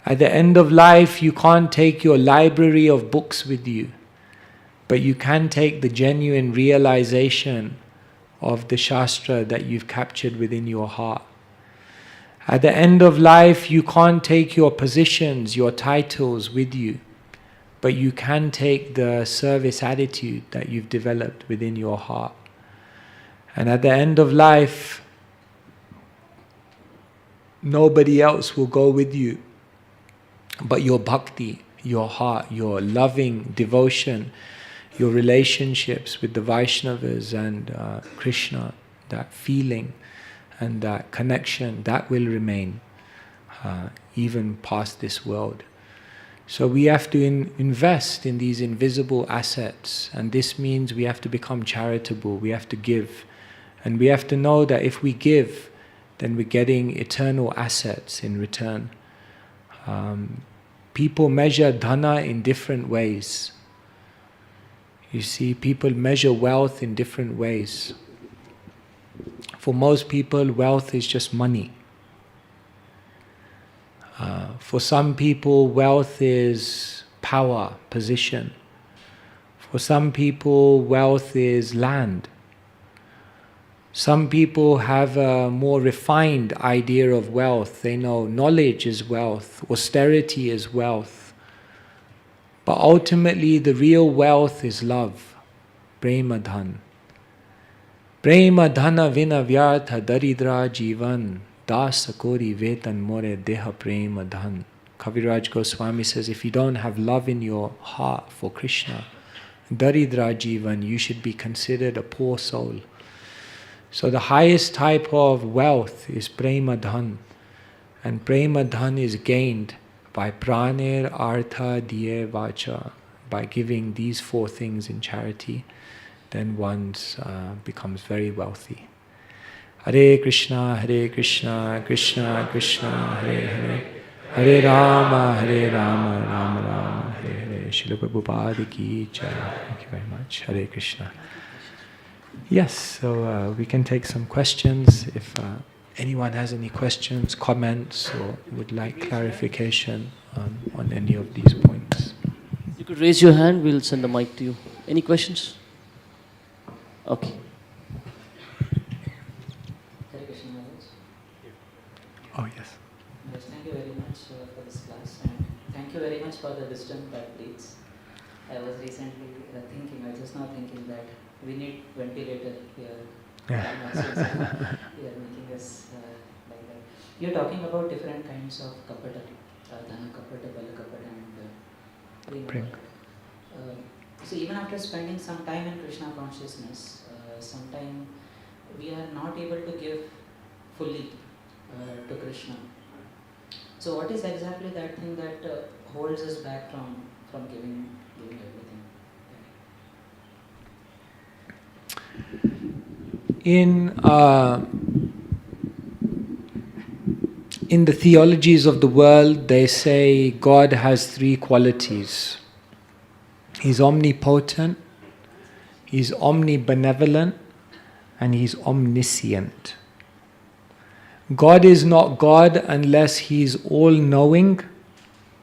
At the end of life, you can't take your library of books with you, but you can take the genuine realization of the Shastra that you've captured within your heart. At the end of life, you can't take your positions, your titles with you, but you can take the service attitude that you've developed within your heart. And at the end of life, nobody else will go with you but your bhakti, your heart, your loving devotion, your relationships with the Vaishnavas and Krishna, that feeling and that connection, that will remain even past this world. So we have to invest in these invisible assets, and this means we have to become charitable, we have to give. And we have to know that if we give, then we're getting eternal assets in return. People measure dhana in different ways. You see, people measure wealth in different ways. For most people, wealth is just money. For some people, wealth is power, position. For some people, wealth is land. Some people have a more refined idea of wealth. They know knowledge is wealth, austerity is wealth. But ultimately, the real wealth is love, prema dhan. Prema dhana vina vyartha daridra jivan, dasa kori vetan more deha prema dhan. Kaviraj Goswami says, if you don't have love in your heart for Krishna, daridra jivan, you should be considered a poor soul. So the highest type of wealth is prema dhan, and prema dhan is gained by praner artha diye vacha, by giving these four things in charity. Then one becomes very wealthy. Hare Krishna, Krishna Krishna, Hare Hare, Hare Rama, Rama Rama, Hare Hare. Srila Prabhupada ki jai. Thank you very much. Hare Krishna. Yes, so we can take some questions. If anyone has any questions, comments, or would like clarification on any of these points. You could raise your hand, we'll send the mic to you. Any questions? Okay. Hare Krishna Maharaj. Oh, yes. Maharaj, thank you very much for this class, and thank you very much for the wisdom that breathes. I was recently just now thinking that we need ventilator here. Yeah. We are making us like that. You're talking about different kinds of kapata, dhana kapata, bala kapata, and prema kapata. So even after spending some time in Krishna consciousness, sometime we are not able to give fully to Krishna. So what is exactly that thing that holds us back from giving everything? In the theologies of the world, they say God has three qualities. He's omnipotent, He's omnibenevolent, and He's omniscient. God is not God unless He's all-knowing,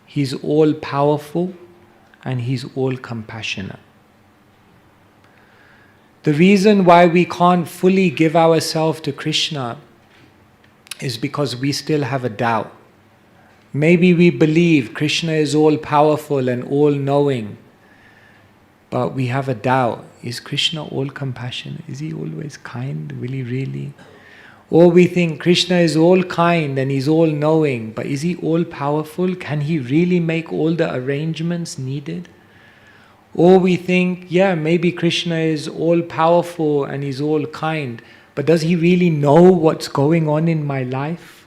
He's all-powerful, and He's all-compassionate. The reason why we can't fully give ourselves to Krishna is because we still have a doubt. Maybe we believe Krishna is all-powerful and all-knowing, but we have a doubt. Is Krishna all-compassionate? Is He always kind? Will He really? Or we think Krishna is all-kind and He's all-knowing, but is He all-powerful? Can He really make all the arrangements needed? Or we think, yeah, maybe Krishna is all-powerful and He's all-kind, but does He really know what's going on in my life?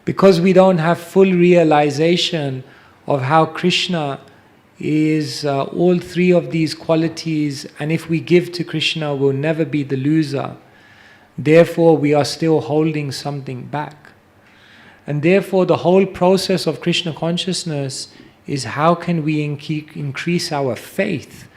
Because we don't have full realization of how Krishna is all three of these qualities, and if we give to Krishna, we'll never be the loser. Therefore, we are still holding something back. And therefore, the whole process of Krishna consciousness is how can we increase our faith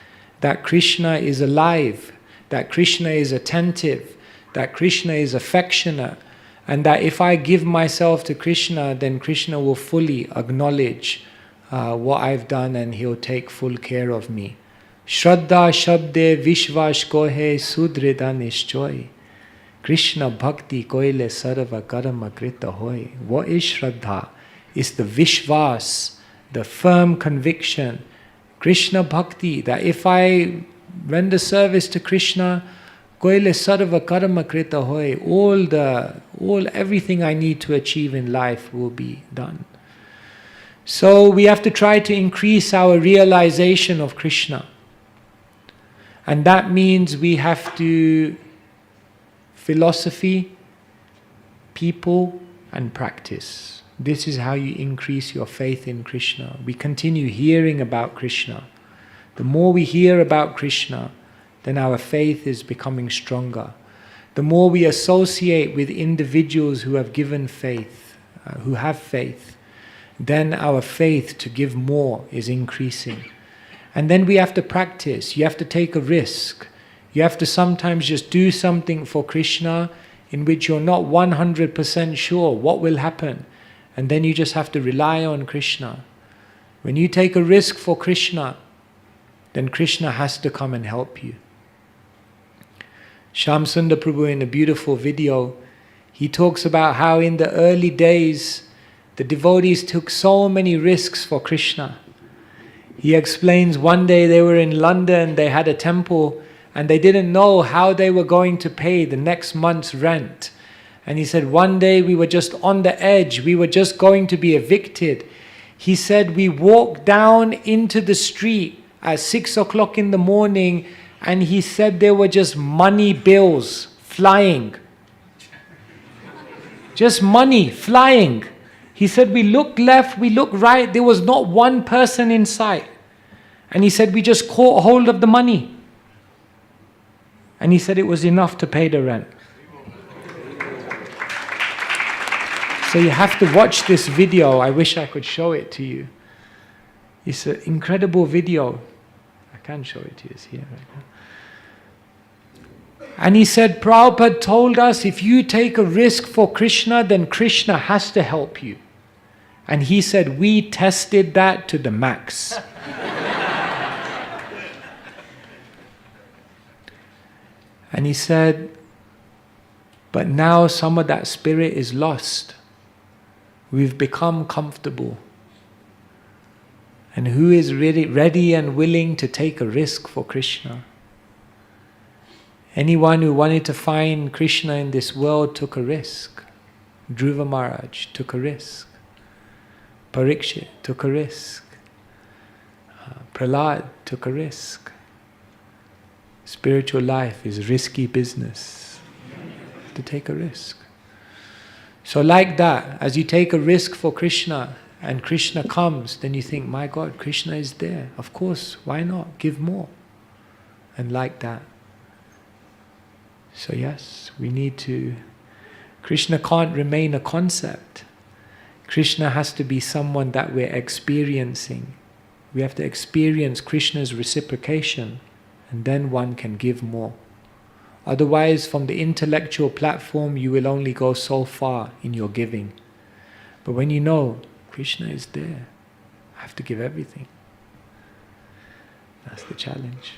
that Krishna is alive, that Krishna is attentive, that Krishna is affectionate, and that if I give myself to Krishna, then Krishna will fully acknowledge what I've done and He'll take full care of me. Shraddha Shabde Vishvash Kohe Sudrida Nishchoy. Krishna Bhakti Koile Sarva Karma Krita Hoy. What is Shraddha? It's the Vishvas, the firm conviction. Krishna Bhakti, that if I render service to Krishna, Koile Sarva Karma Krita Hoy, everything I need to achieve in life will be done. So we have to try to increase our realization of Krishna. And that means we have to philosophy, people, and practice. This is how you increase your faith in Krishna. We continue hearing about Krishna. The more we hear about Krishna, then our faith is becoming stronger. The more we associate with individuals who have given faith, who have faith, then our faith to give more is increasing. And then we have to practice. You have to take a risk. You have to sometimes just do something for Krishna in which you're not 100% sure what will happen. And then you just have to rely on Krishna. When you take a risk for Krishna, then Krishna has to come and help you. Shyam Sundar Prabhu, in a beautiful video, he talks about how in the early days the devotees took so many risks for Krishna. He explains one day they were in London, they had a temple, and they didn't know how they were going to pay the next month's rent. And he said, one day we were just on the edge, we were just going to be evicted. He said, we walked down into the street at 6 o'clock in the morning, and he said there were just money bills flying. Just money flying. He said, we looked left, we looked right, there was not one person in sight. And he said, we just caught hold of the money. And he said it was enough to pay the rent. So you have to watch this video. I wish I could show it to you. It's an incredible video. I can show it to you. It's here right now. And he said, Prabhupada told us, if you take a risk for Krishna, then Krishna has to help you. And he said, we tested that to the max. And he said, but now some of that spirit is lost. We've become comfortable. And who is ready and willing to take a risk for Krishna? Anyone who wanted to find Krishna in this world took a risk. Dhruva Maharaj took a risk. Parikshit took a risk. Prahlad took a risk. Spiritual life is risky business. To take a risk. So like that, as you take a risk for Krishna and Krishna comes, then you think, my God, Krishna is there. Of course, why not? Give more. And like that. So yes, we need to... Krishna can't remain a concept. Krishna has to be someone that we're experiencing. We have to experience Krishna's reciprocation, and then one can give more. Otherwise, from the intellectual platform, you will only go so far in your giving. But when you know Krishna is there, I have to give everything. That's the challenge.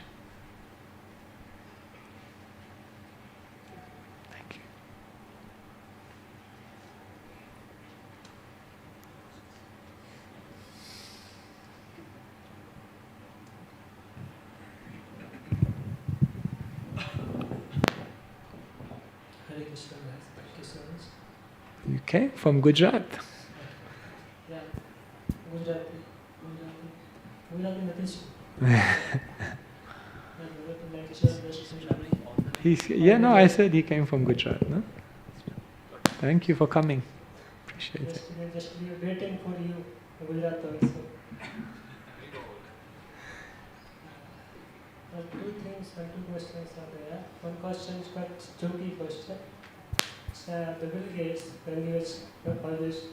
Thank you. You came from Gujarat. Yeah, Gujarati No, I said he came from Gujarat. No? Thank you for coming. Appreciate it. Just waiting for you, Gujarat also. Two things and two questions are there. One question is quite jokey question. The Bill Gates, when he was published,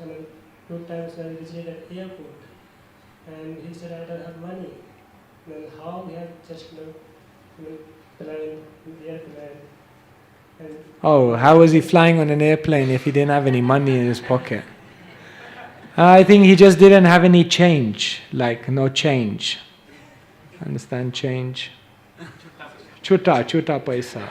two times when he visited an airport, and he said, I don't have money. Then how we have just plane, the airplane. And Oh, how was he flying on an airplane if he didn't have any money in his pocket? I think he just didn't have any change, like no change. Understand change? Chuta paisa.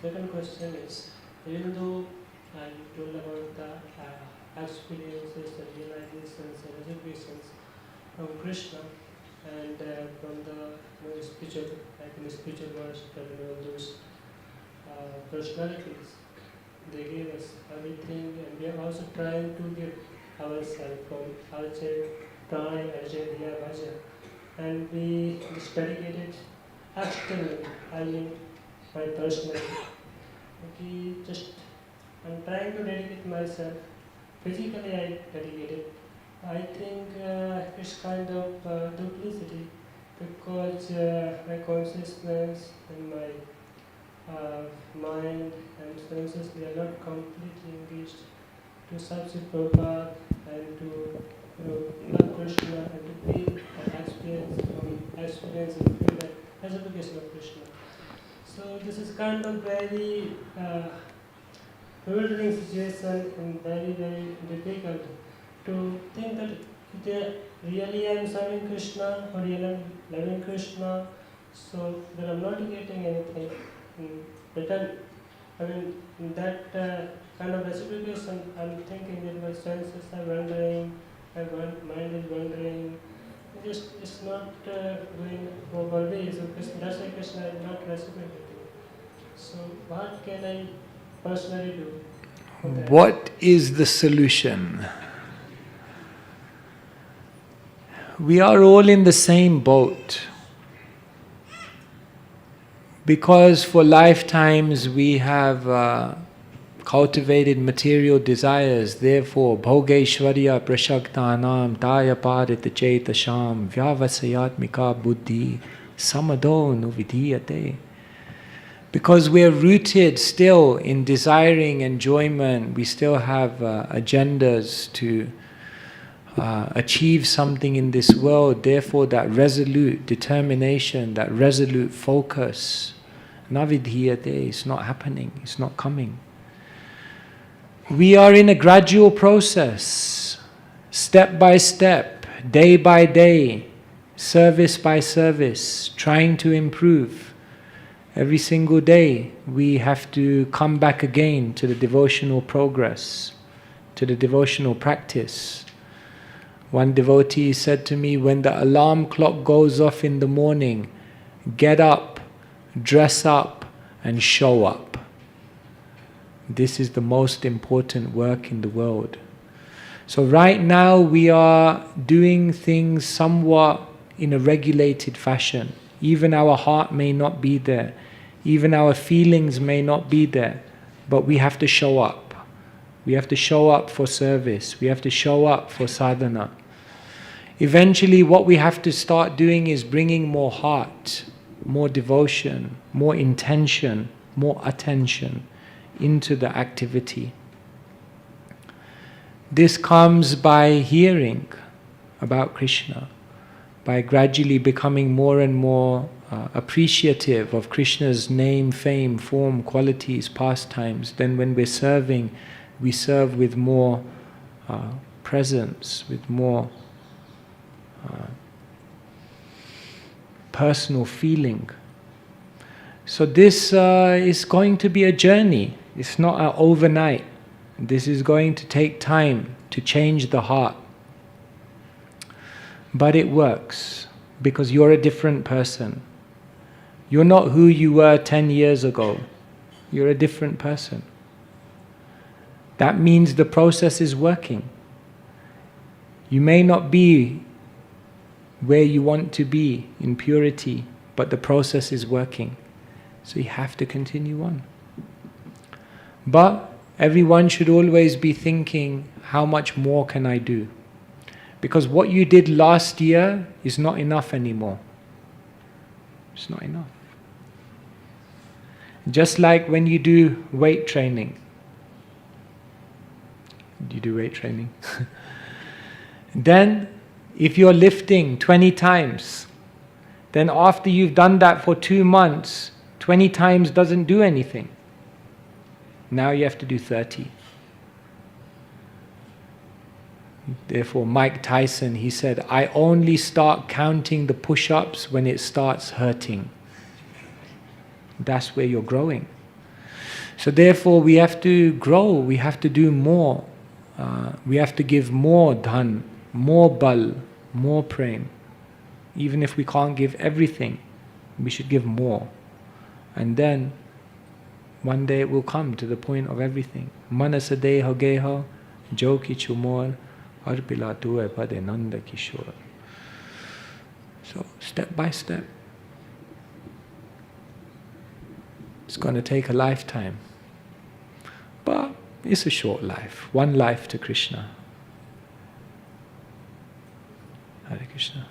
Second question is, even though I told about the experiences, the realizations, and educations from Krishna, and from the spiritual, like in the spiritual worship, those personalities, they gave us everything, and we are also trying to give ourselves from Ajay, Pranay, Ajay, Diya, Bhaja, and we just dedicated externally, I mean my personal. I'm trying to dedicate myself. Physically, I dedicated. I think it's kind of duplicity because my consciousness and my mind and senses, they are not completely engaged to substitute Prabhupada and to love Krishna and to feel and experience and feel that as a vocation of Krishna. So this is kind of very bewildering situation and very, very difficult to think that really I am serving Krishna or really I am loving Krishna, so that I am not getting anything in return. I mean, in that kind of reciprocation, I am thinking that my senses are wandering, my mind is wandering, it's not going proper way, so that's why Krishna is not reciprocating. So what can I personally do? What is the solution? We are all in the same boat. Because for lifetimes we have cultivated material desires, therefore, bhogeshwarya prashaktanam taya parita chetasham vyavasayatmika buddhi samado nuvidhiyate. Because we are rooted still in desiring enjoyment, we still have agendas to achieve something in this world, therefore that resolute determination, that resolute focus, navidhiyate, is not happening, it's not coming. We are in a gradual process, step by step, day by day, service by service, trying to improve. Every single day we have to come back again to the devotional progress, to the devotional practice. One devotee said to me, when the alarm clock goes off in the morning, get up, dress up and show up. This is the most important work in the world. So right now we are doing things somewhat in a regulated fashion. Even our heart may not be there. Even our feelings may not be there. But we have to show up. We have to show up for service. We have to show up for sadhana. Eventually what we have to start doing is bringing more heart, more devotion, more intention, more attention into the activity. This comes by hearing about Krishna, by gradually becoming more and more appreciative of Krishna's name, fame, form, qualities, pastimes. Then when we're serving, we serve with more presence, with more personal feeling. So this is going to be a journey. It's not an overnight. This is going to take time to change the heart. But it works because you're a different person. You're not who you were 10 years ago. You're a different person. That means the process is working. You may not be where you want to be in purity, but the process is working. So you have to continue on. But everyone should always be thinking, how much more can I do? Because what you did last year is not enough anymore. It's not enough. Just like when you do weight training. Do you do weight training? Then, if you're lifting 20 times, then after you've done that for 2 months, 20 times doesn't do anything. Now you have to do 30. Therefore, Mike Tyson, he said, I only start counting the push-ups when it starts hurting. That's where you're growing. So therefore, we have to grow, we have to do more. We have to give more dhan, more bal, more prem. Even if we can't give everything, we should give more. And then, one day it will come to the point of everything. Manasa deho geho, jo kichu mor, arpila tuwe pade nanda kishore. So, step by step. It's going to take a lifetime. But it's a short life. One life to Krishna. Hare Krishna.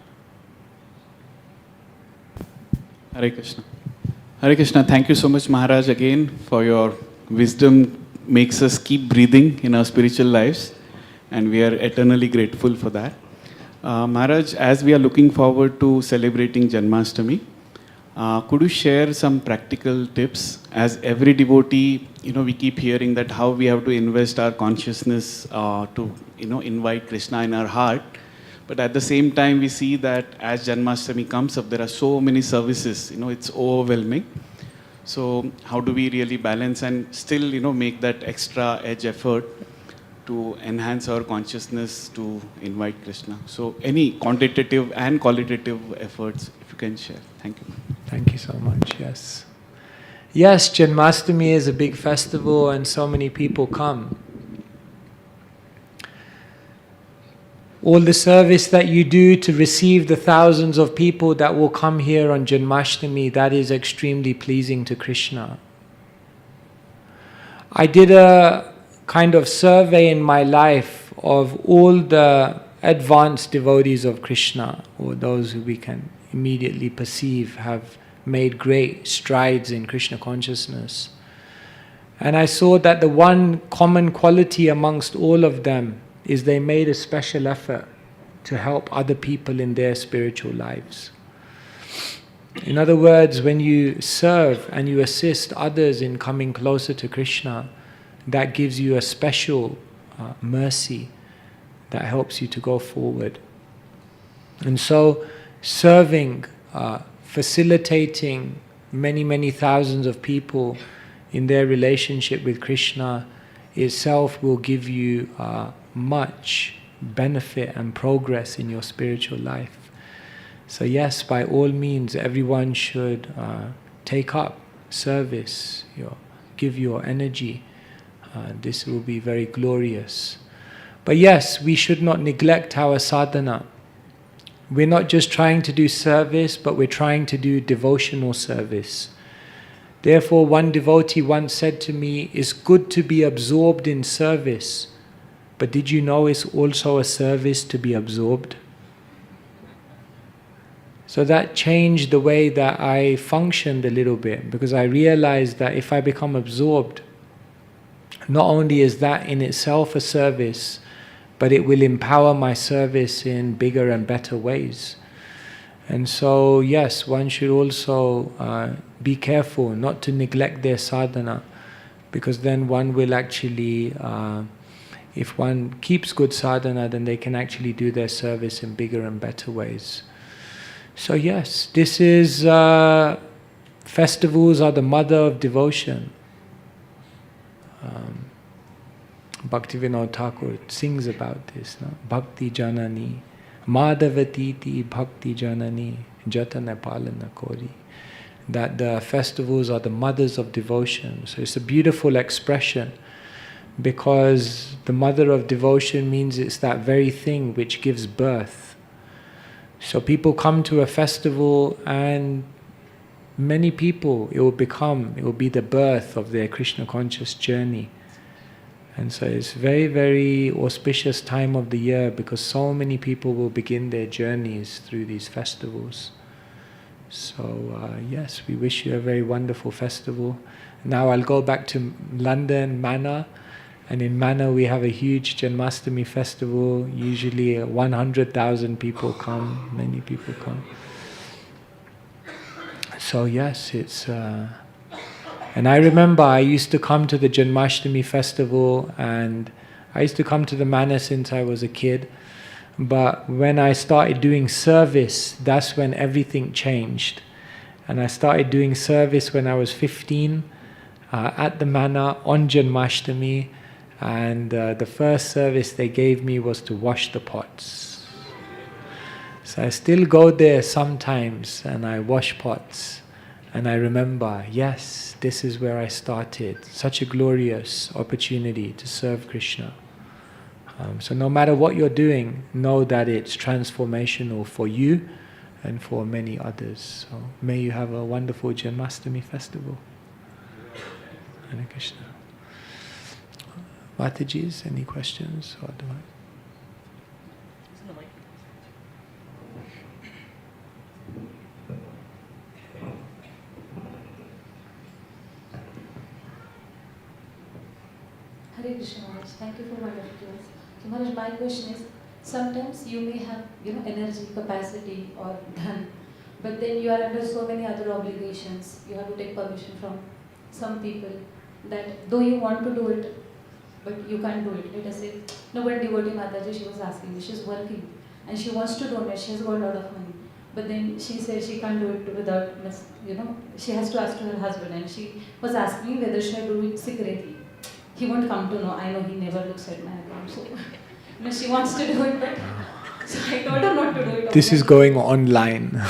Hare Krishna. Hare Krishna, thank you so much, Maharaj, again, for your wisdom. Makes us keep breathing in our spiritual lives, and we are eternally grateful for that. Maharaj, as we are looking forward to celebrating Janmashtami, could you share some practical tips? As every devotee, we keep hearing that how we have to invest our consciousness to, invite Krishna in our heart. But at the same time, we see that as Janmashtami comes up, there are so many services, it's overwhelming. So how do we really balance and still, make that extra edge effort to enhance our consciousness to invite Krishna? So any quantitative and qualitative efforts, if you can share. Thank you. Thank you so much, yes. Yes, Janmashtami is a big festival and so many people come. All the service that you do to receive the thousands of people that will come here on Janmashtami, that is extremely pleasing to Krishna. I did a kind of survey in my life of all the advanced devotees of Krishna, or those who we can immediately perceive have made great strides in Krishna consciousness. And I saw that the one common quality amongst all of them is they made a special effort to help other people in their spiritual lives. In other words, when you serve and you assist others in coming closer to Krishna, that gives you a special mercy that helps you to go forward. And so, serving, facilitating many thousands of people in their relationship with Krishna itself will give you much benefit and progress in your spiritual life. So yes, by all means, everyone should take up service, give your energy. This will be very glorious. But yes, we should not neglect our sadhana. We're not just trying to do service, but we're trying to do devotional service. Therefore, one devotee once said to me, it's good to be absorbed in service, but did you know it's also a service to be absorbed? So that changed the way that I functioned a little bit, because I realized that if I become absorbed, not only is that in itself a service, but it will empower my service in bigger and better ways. And so, yes, one should also be careful not to neglect their sadhana, because then one will actually, if one keeps good sadhana, then they can actually do their service in bigger and better ways. So yes, this is, festivals are the mother of devotion. Bhaktivinoda Thakur sings about this, no? Bhakti Janani, Madhavatiti Bhakti Janani, Jatana Palana Kori. That the festivals are the mothers of devotion. So it's a beautiful expression, because the mother of devotion means it's that very thing which gives birth. So people come to a festival, and many people, it will be the birth of their Krishna conscious journey. And so it's very, very auspicious time of the year because so many people will begin their journeys through these festivals. So yes, we wish you a very wonderful festival. Now I'll go back to London, Manor, and in Manor we have a huge Janmashtami festival. Usually 100,000 people come, many people come. So yes, it's... And I remember I used to come to the Janmashtami festival, and I used to come to the Manor since I was a kid. But when I started doing service, that's when everything changed. And I started doing service when I was 15 at the Manor on Janmashtami. And the first service they gave me was to wash the pots. So I still go there sometimes and I wash pots. And I remember, yes, this is where I started. Such a glorious opportunity to serve Krishna. So no matter what you're doing, know that it's transformational for you and for many others. So may you have a wonderful Janmashtami festival. Hare Krishna. Mataji's, any questions? Or do I? Hare Krishna Maharaj, thank you for wonderful class. So Maharaj, my question is, sometimes you may have energy, capacity or dhan, but then you are under so many other obligations. You have to take permission from some people that though you want to do it, but you can't do it. Let us say, one devotee Mataji, she was asking me, she's working and she wants to donate, she has got a lot of money. But then she says she can't do it without, she has to ask to her husband, and she was asking me whether she should do it secretly. He won't come to know. I know he never looks at my account. So, she wants to do it, but so I told her not to do it. This is going online.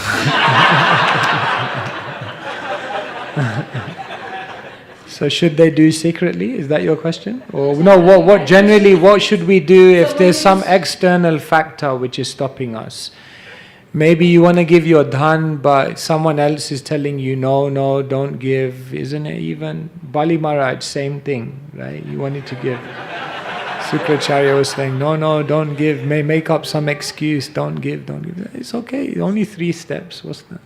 So should they do secretly? Is that your question? Or no? What generally? What should we do if there's some external factor which is stopping us? Maybe you want to give your dhan, but someone else is telling you, no, don't give. Isn't it even? Bali Maharaj, same thing, right? You wanted to give. Sukracharya was saying, no, don't give. May make up some excuse, don't give. It's okay, only 3 steps. What's that?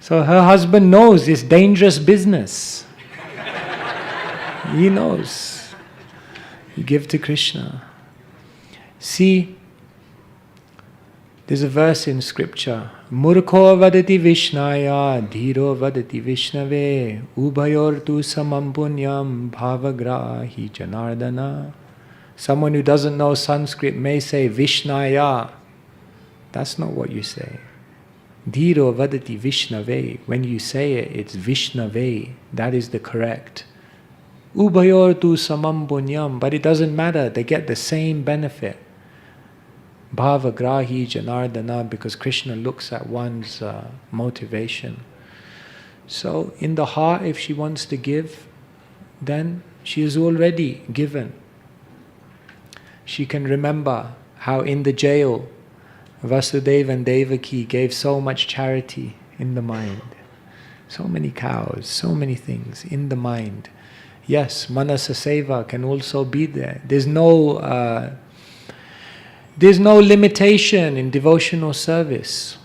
So her husband knows it's dangerous business. He knows. You give to Krishna. See, there's a verse in scripture. Murkho vadati vishnaya, dhiro vadati vishnave, ubhayortu samam punyam bhavagrahi janardana. Someone who doesn't know Sanskrit may say vishnaya. That's not what you say. Dhiro vadati vishnave. When you say it, it's vishnave. That is the correct. Ubhayortu samam punyam. But it doesn't matter. They get the same benefit. Bhavagrahi janardana, because Krishna looks at one's motivation. So in the heart, if she wants to give, then she is already given. She can remember how in the jail Vasudeva and Devaki gave so much charity in the mind. So many cows, so many things in the mind. Yes, Manasa Seva can also be there. There's no limitation in devotional service.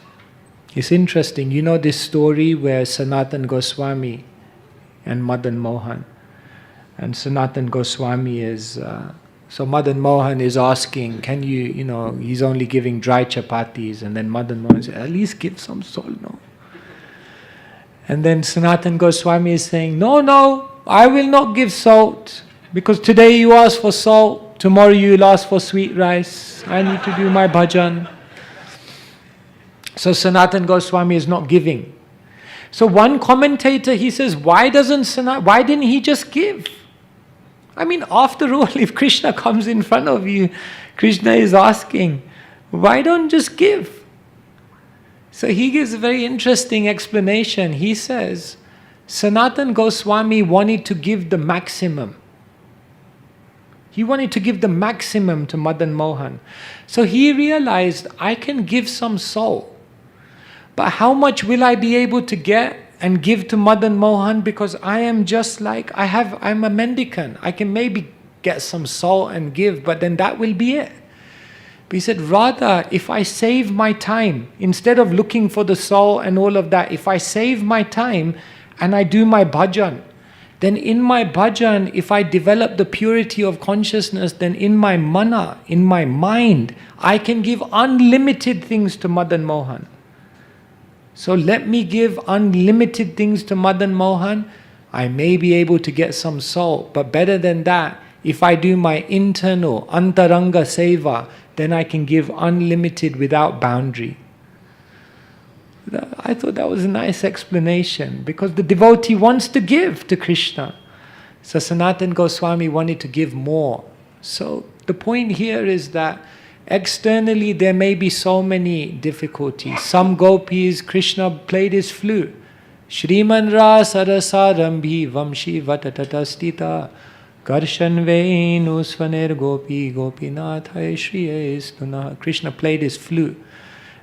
It's interesting, you know this story where Sanatan Goswami and Madan Mohan. And Sanatan Goswami is, so Madan Mohan is asking, can you, he's only giving dry chapatis, and then Madan Mohan says, at least give some salt, no? And then Sanatan Goswami is saying, no, I will not give salt, because today you asked for salt, tomorrow you will ask for sweet rice. I need to do my bhajan. So Sanatan Goswami is not giving. So one commentator, he says, why didn't he just give? I mean, after all, if Krishna comes in front of you, Krishna is asking, why don't just give? So he gives a very interesting explanation. He says, Sanatan Goswami wanted to give the maximum. He wanted to give the maximum to Madan Mohan. So he realized, I can give some salt, but how much will I be able to get and give to Madan Mohan, because I am just like, I'm a mendicant. I can maybe get some salt and give, but then that will be it. But he said, rather, if I save my time, instead of looking for the salt and all of that, if I save my time and I do my bhajan, then in my bhajan, if I develop the purity of consciousness, then in my mana, in my mind, I can give unlimited things to Madan Mohan. So let me give unlimited things to Madan Mohan. I may be able to get some salt, but better than that, if I do my internal antaranga seva, then I can give unlimited without boundary. I thought that was a nice explanation, because the devotee wants to give to Krishna. So Sanatana Goswami wanted to give more. So the point here is that externally there may be so many difficulties. Some gopis, Krishna played his flute. Shriman Rasa Rasarambhi Vamshi Vatatatastita Karshan Venu Svaner Gopi Gopinathai Shriya Istuna. Krishna played his flute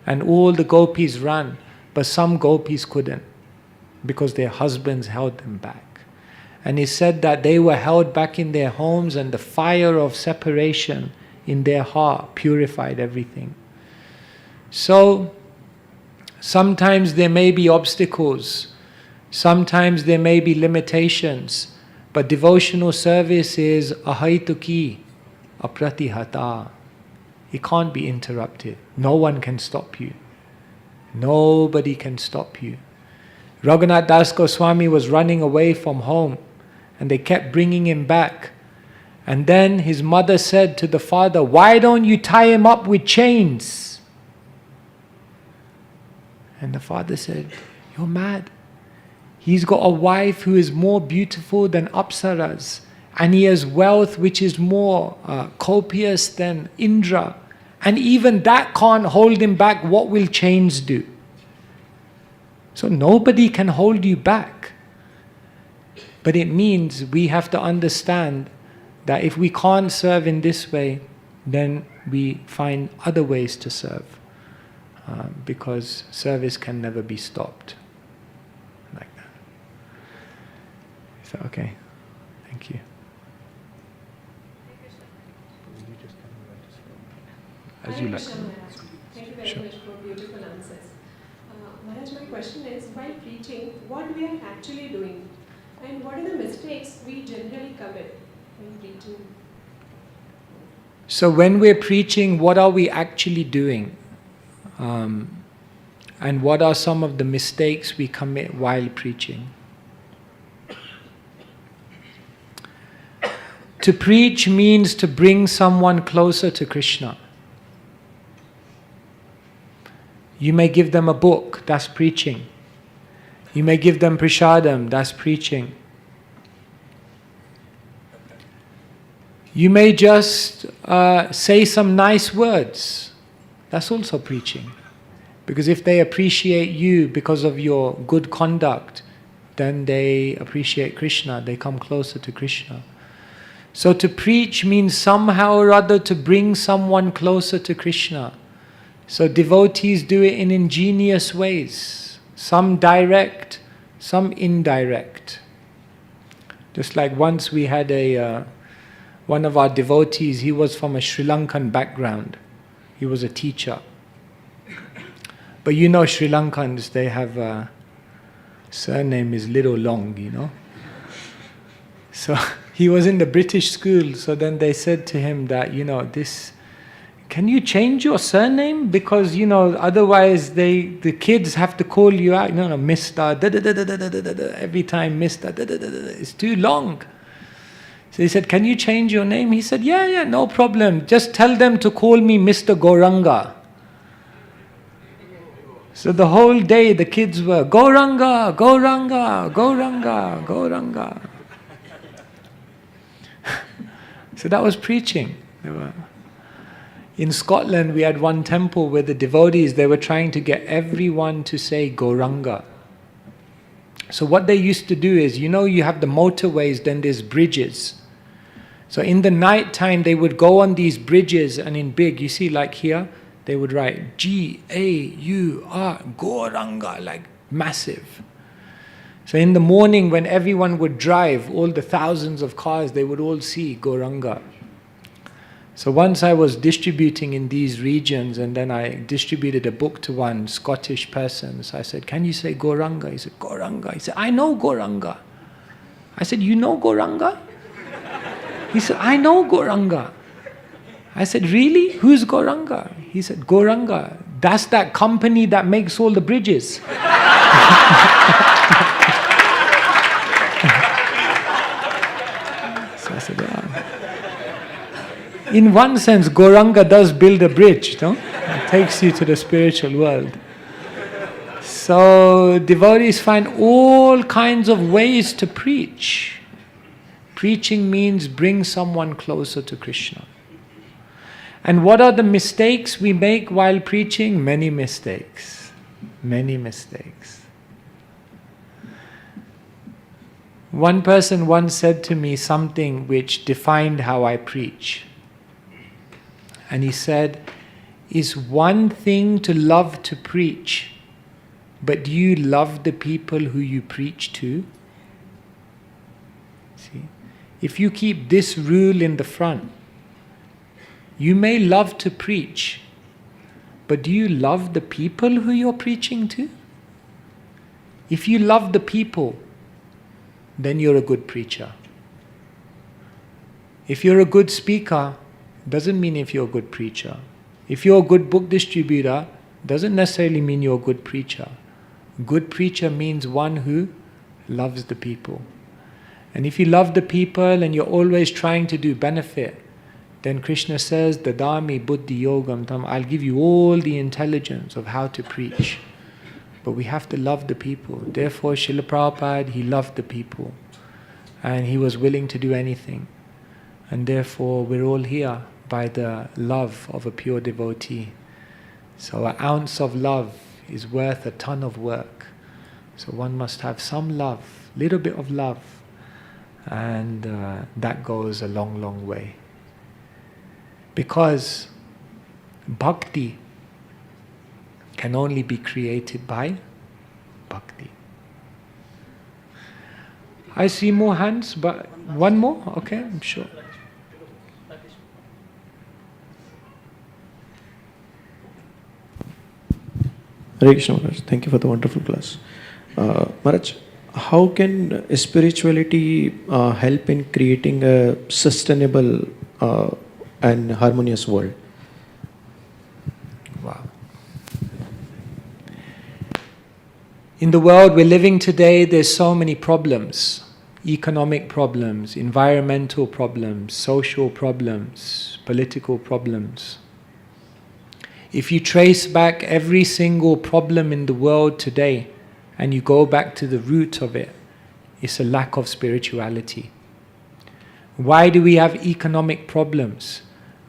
and all the gopis ran, but some gopis couldn't because their husbands held them back. And he said that they were held back in their homes, and the fire of separation in their heart purified everything. So sometimes there may be obstacles, sometimes there may be limitations, but devotional service is ahaituki, apratihata. It can't be interrupted. No one can stop you. Nobody can stop you. Raghunath Das Goswami was running away from home, and they kept bringing him back. And then his mother said to the father, "Why don't you tie him up with chains?" And the father said, "You're mad. He's got a wife who is more beautiful than Apsaras, and he has wealth which is more copious than Indra. And even that can't hold him back. What will chains do?" So nobody can hold you back. But it means we have to understand that if we can't serve in this way, then we find other ways to serve. Because service can never be stopped. Like that. So, okay. Thank you. As you like. Thank you very Sure. much for beautiful answers. Maharaj, my question is, while preaching, what we are actually doing? And what are the mistakes we generally commit when preaching? So when we're preaching, what are we actually doing? And what are some of the mistakes we commit while preaching? To preach means to bring someone closer to Krishna. You may give them a book, that's preaching. You may give them prasadam, that's preaching. You may just say some nice words, that's also preaching. Because if they appreciate you because of your good conduct, then they appreciate Krishna, they come closer to Krishna. So to preach means somehow or other to bring someone closer to Krishna. So devotees do it in ingenious ways, some direct, some indirect. Just like once we had one of our devotees, he was from a Sri Lankan background. He was a teacher. But you know Sri Lankans, they have surname is little long, you know. So he was in the British school, so then they said to him that, can you change your surname? Because, otherwise the kids have to call you out, Mr. Every time Mr. It's too long. So he said, can you change your name? He said, yeah, no problem. Just tell them to call me Mr. Gauranga. So the whole day the kids were, Gauranga, Gauranga, Gauranga, Gauranga. So that was preaching. In Scotland, we had one temple where the devotees, they were trying to get everyone to say Gauranga. So what they used to do is, you have the motorways, then there's bridges. So in the night time, they would go on these bridges, and in big, you see like here, they would write G-A-U-R, Gauranga, like massive. So in the morning when everyone would drive, all the thousands of cars, they would all see Gauranga. So once I was distributing in these regions, and then I distributed a book to one Scottish person. So I said, "Can you say Gauranga?" He said, "Gauranga." He said, "I know Gauranga." I said, "You know Gauranga?" He said, "I know Gauranga." I said, "Really? Who's Gauranga?" He said, "Gauranga, that's that company that makes all the bridges." So I said, "Yeah." In one sense, Gauranga does build a bridge, no? It takes you to the spiritual world. So devotees find all kinds of ways to preach. Preaching means bring someone closer to Krishna. And what are the mistakes we make while preaching? Many mistakes. Many mistakes. One person once said to me something which defined how I preach. And he said, "It's one thing to love to preach, but do you love the people who you preach to?" See, if you keep this rule in the front, you may love to preach, but do you love the people who you're preaching to? If you love the people, then you're a good preacher. If you're a good speaker, doesn't mean if you're a good preacher. If you're a good book distributor, doesn't necessarily mean you're a good preacher. Good preacher means one who loves the people. And if you love the people and you're always trying to do benefit, then Krishna says, "Dadami buddhi yogam tam," I'll give you all the intelligence of how to preach. But we have to love the people. Therefore, Srila Prabhupada, he loved the people. And he was willing to do anything. And therefore, we're all here by the love of a pure devotee. So an ounce of love is worth a ton of work. So one must have some love, little bit of love. And that goes a long, long way. Because bhakti can only be created by bhakti. I see more hands, but one more? Okay, I'm sure. Hare Krishna Maharaj, thank you for the wonderful class. Maharaj, how can spirituality help in creating a sustainable and harmonious world? Wow. In the world we're living today, there's so many problems. Economic problems, environmental problems, social problems, political problems. If you trace back every single problem in the world today and you go back to the root of it, it's a lack of spirituality. Why do we have economic problems?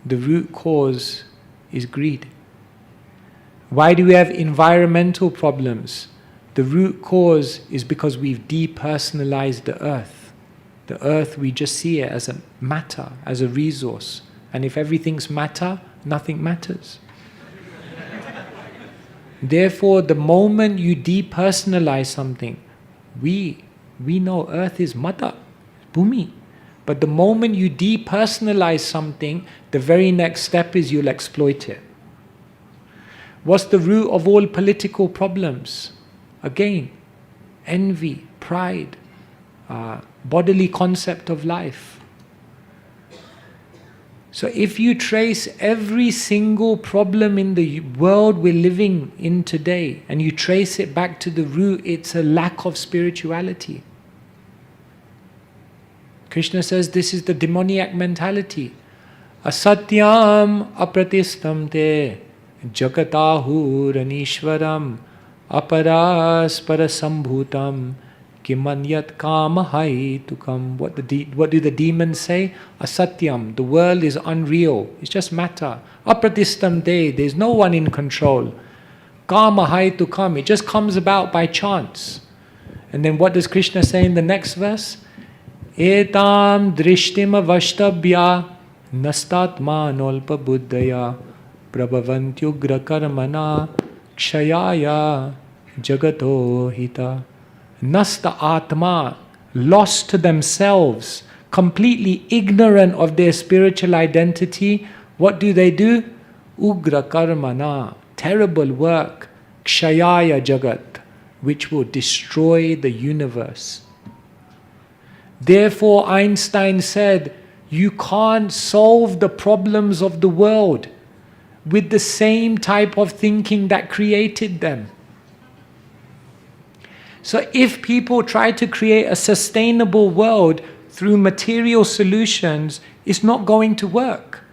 The root cause is greed. Why do we have environmental problems? The root cause is because we've depersonalized the earth. The earth, we just see it as a matter, as a resource. And if everything's matter, nothing matters. Therefore, the moment you depersonalize something, we know earth is mother, bhumi. But the moment you depersonalize something, the very next step is you'll exploit it. What's the root of all political problems? Again, envy, pride, bodily concept of life. So if you trace every single problem in the world we're living in today, and you trace it back to the root, it's a lack of spirituality. Krishna says this is the demoniac mentality. Asatyam apratistam te jagatahur anishwaram aparas parasambhutam kimanyat kamahai tukam. What do the demons say? Asatyam, the world is unreal. It's just matter. Apratistam te, there's no one in control. Kamahai tukam, it just comes about by chance. And then what does Krishna say in the next verse? Etam drishtim avashtabhya nastatma nolpa buddhaya prabhavantyugra karmana kshayaya jagato hita. Nasta Atma, lost to themselves, completely ignorant of their spiritual identity. What do? Ugra karmana, terrible work, kshayaya jagat, which will destroy the universe. Therefore, Einstein said, you can't solve the problems of the world with the same type of thinking that created them. So if people try to create a sustainable world through material solutions, it's not going to work.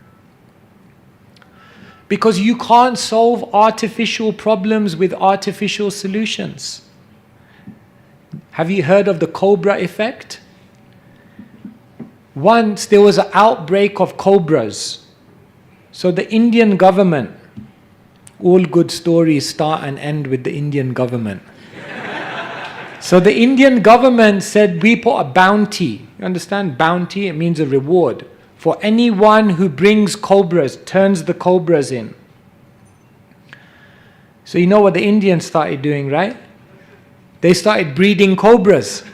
Because you can't solve artificial problems with artificial solutions. Have you heard of the cobra effect? Once there was an outbreak of cobras. So the Indian government, all good stories start and end with the Indian government. So the Indian government said, we put a bounty. You understand? Bounty, it means a reward. For anyone who brings cobras, turns the cobras in. So you know what the Indians started doing, right? They started breeding cobras.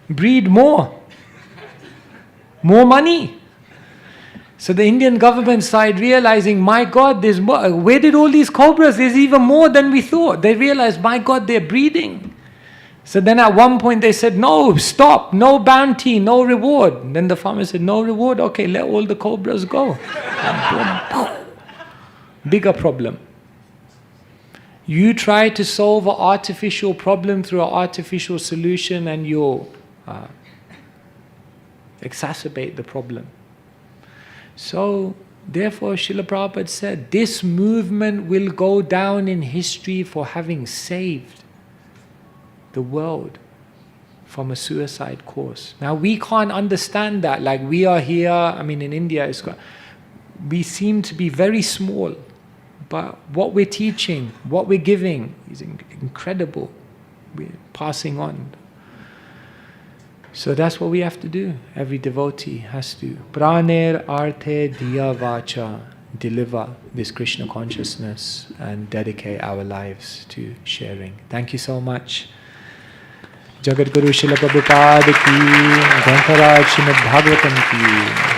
Breed more. More money. So the Indian government started realizing, my God, there's more. Where did all these cobras? There's even more than we thought. They realized, my God, they're breeding. So then at one point they said, no, stop, no bounty, no reward. And then the farmer said, no reward? Okay, let all the cobras go. Bigger problem. You try to solve an artificial problem through an artificial solution and you'll exacerbate the problem. So, therefore, Srila Prabhupada said, this movement will go down in history for having saved the world from a suicide course. Now, we can't understand that. Like, we are here, in India, we seem to be very small. But what we're teaching, what we're giving is incredible. We're passing on. So that's what we have to do. Every devotee has to. Praner arte diya vacha. Deliver this Krishna consciousness and dedicate our lives to sharing. Thank you so much. Jagat Guru Srila Prabhupada ki, Grantaraj Srimad Bhagavatam ki.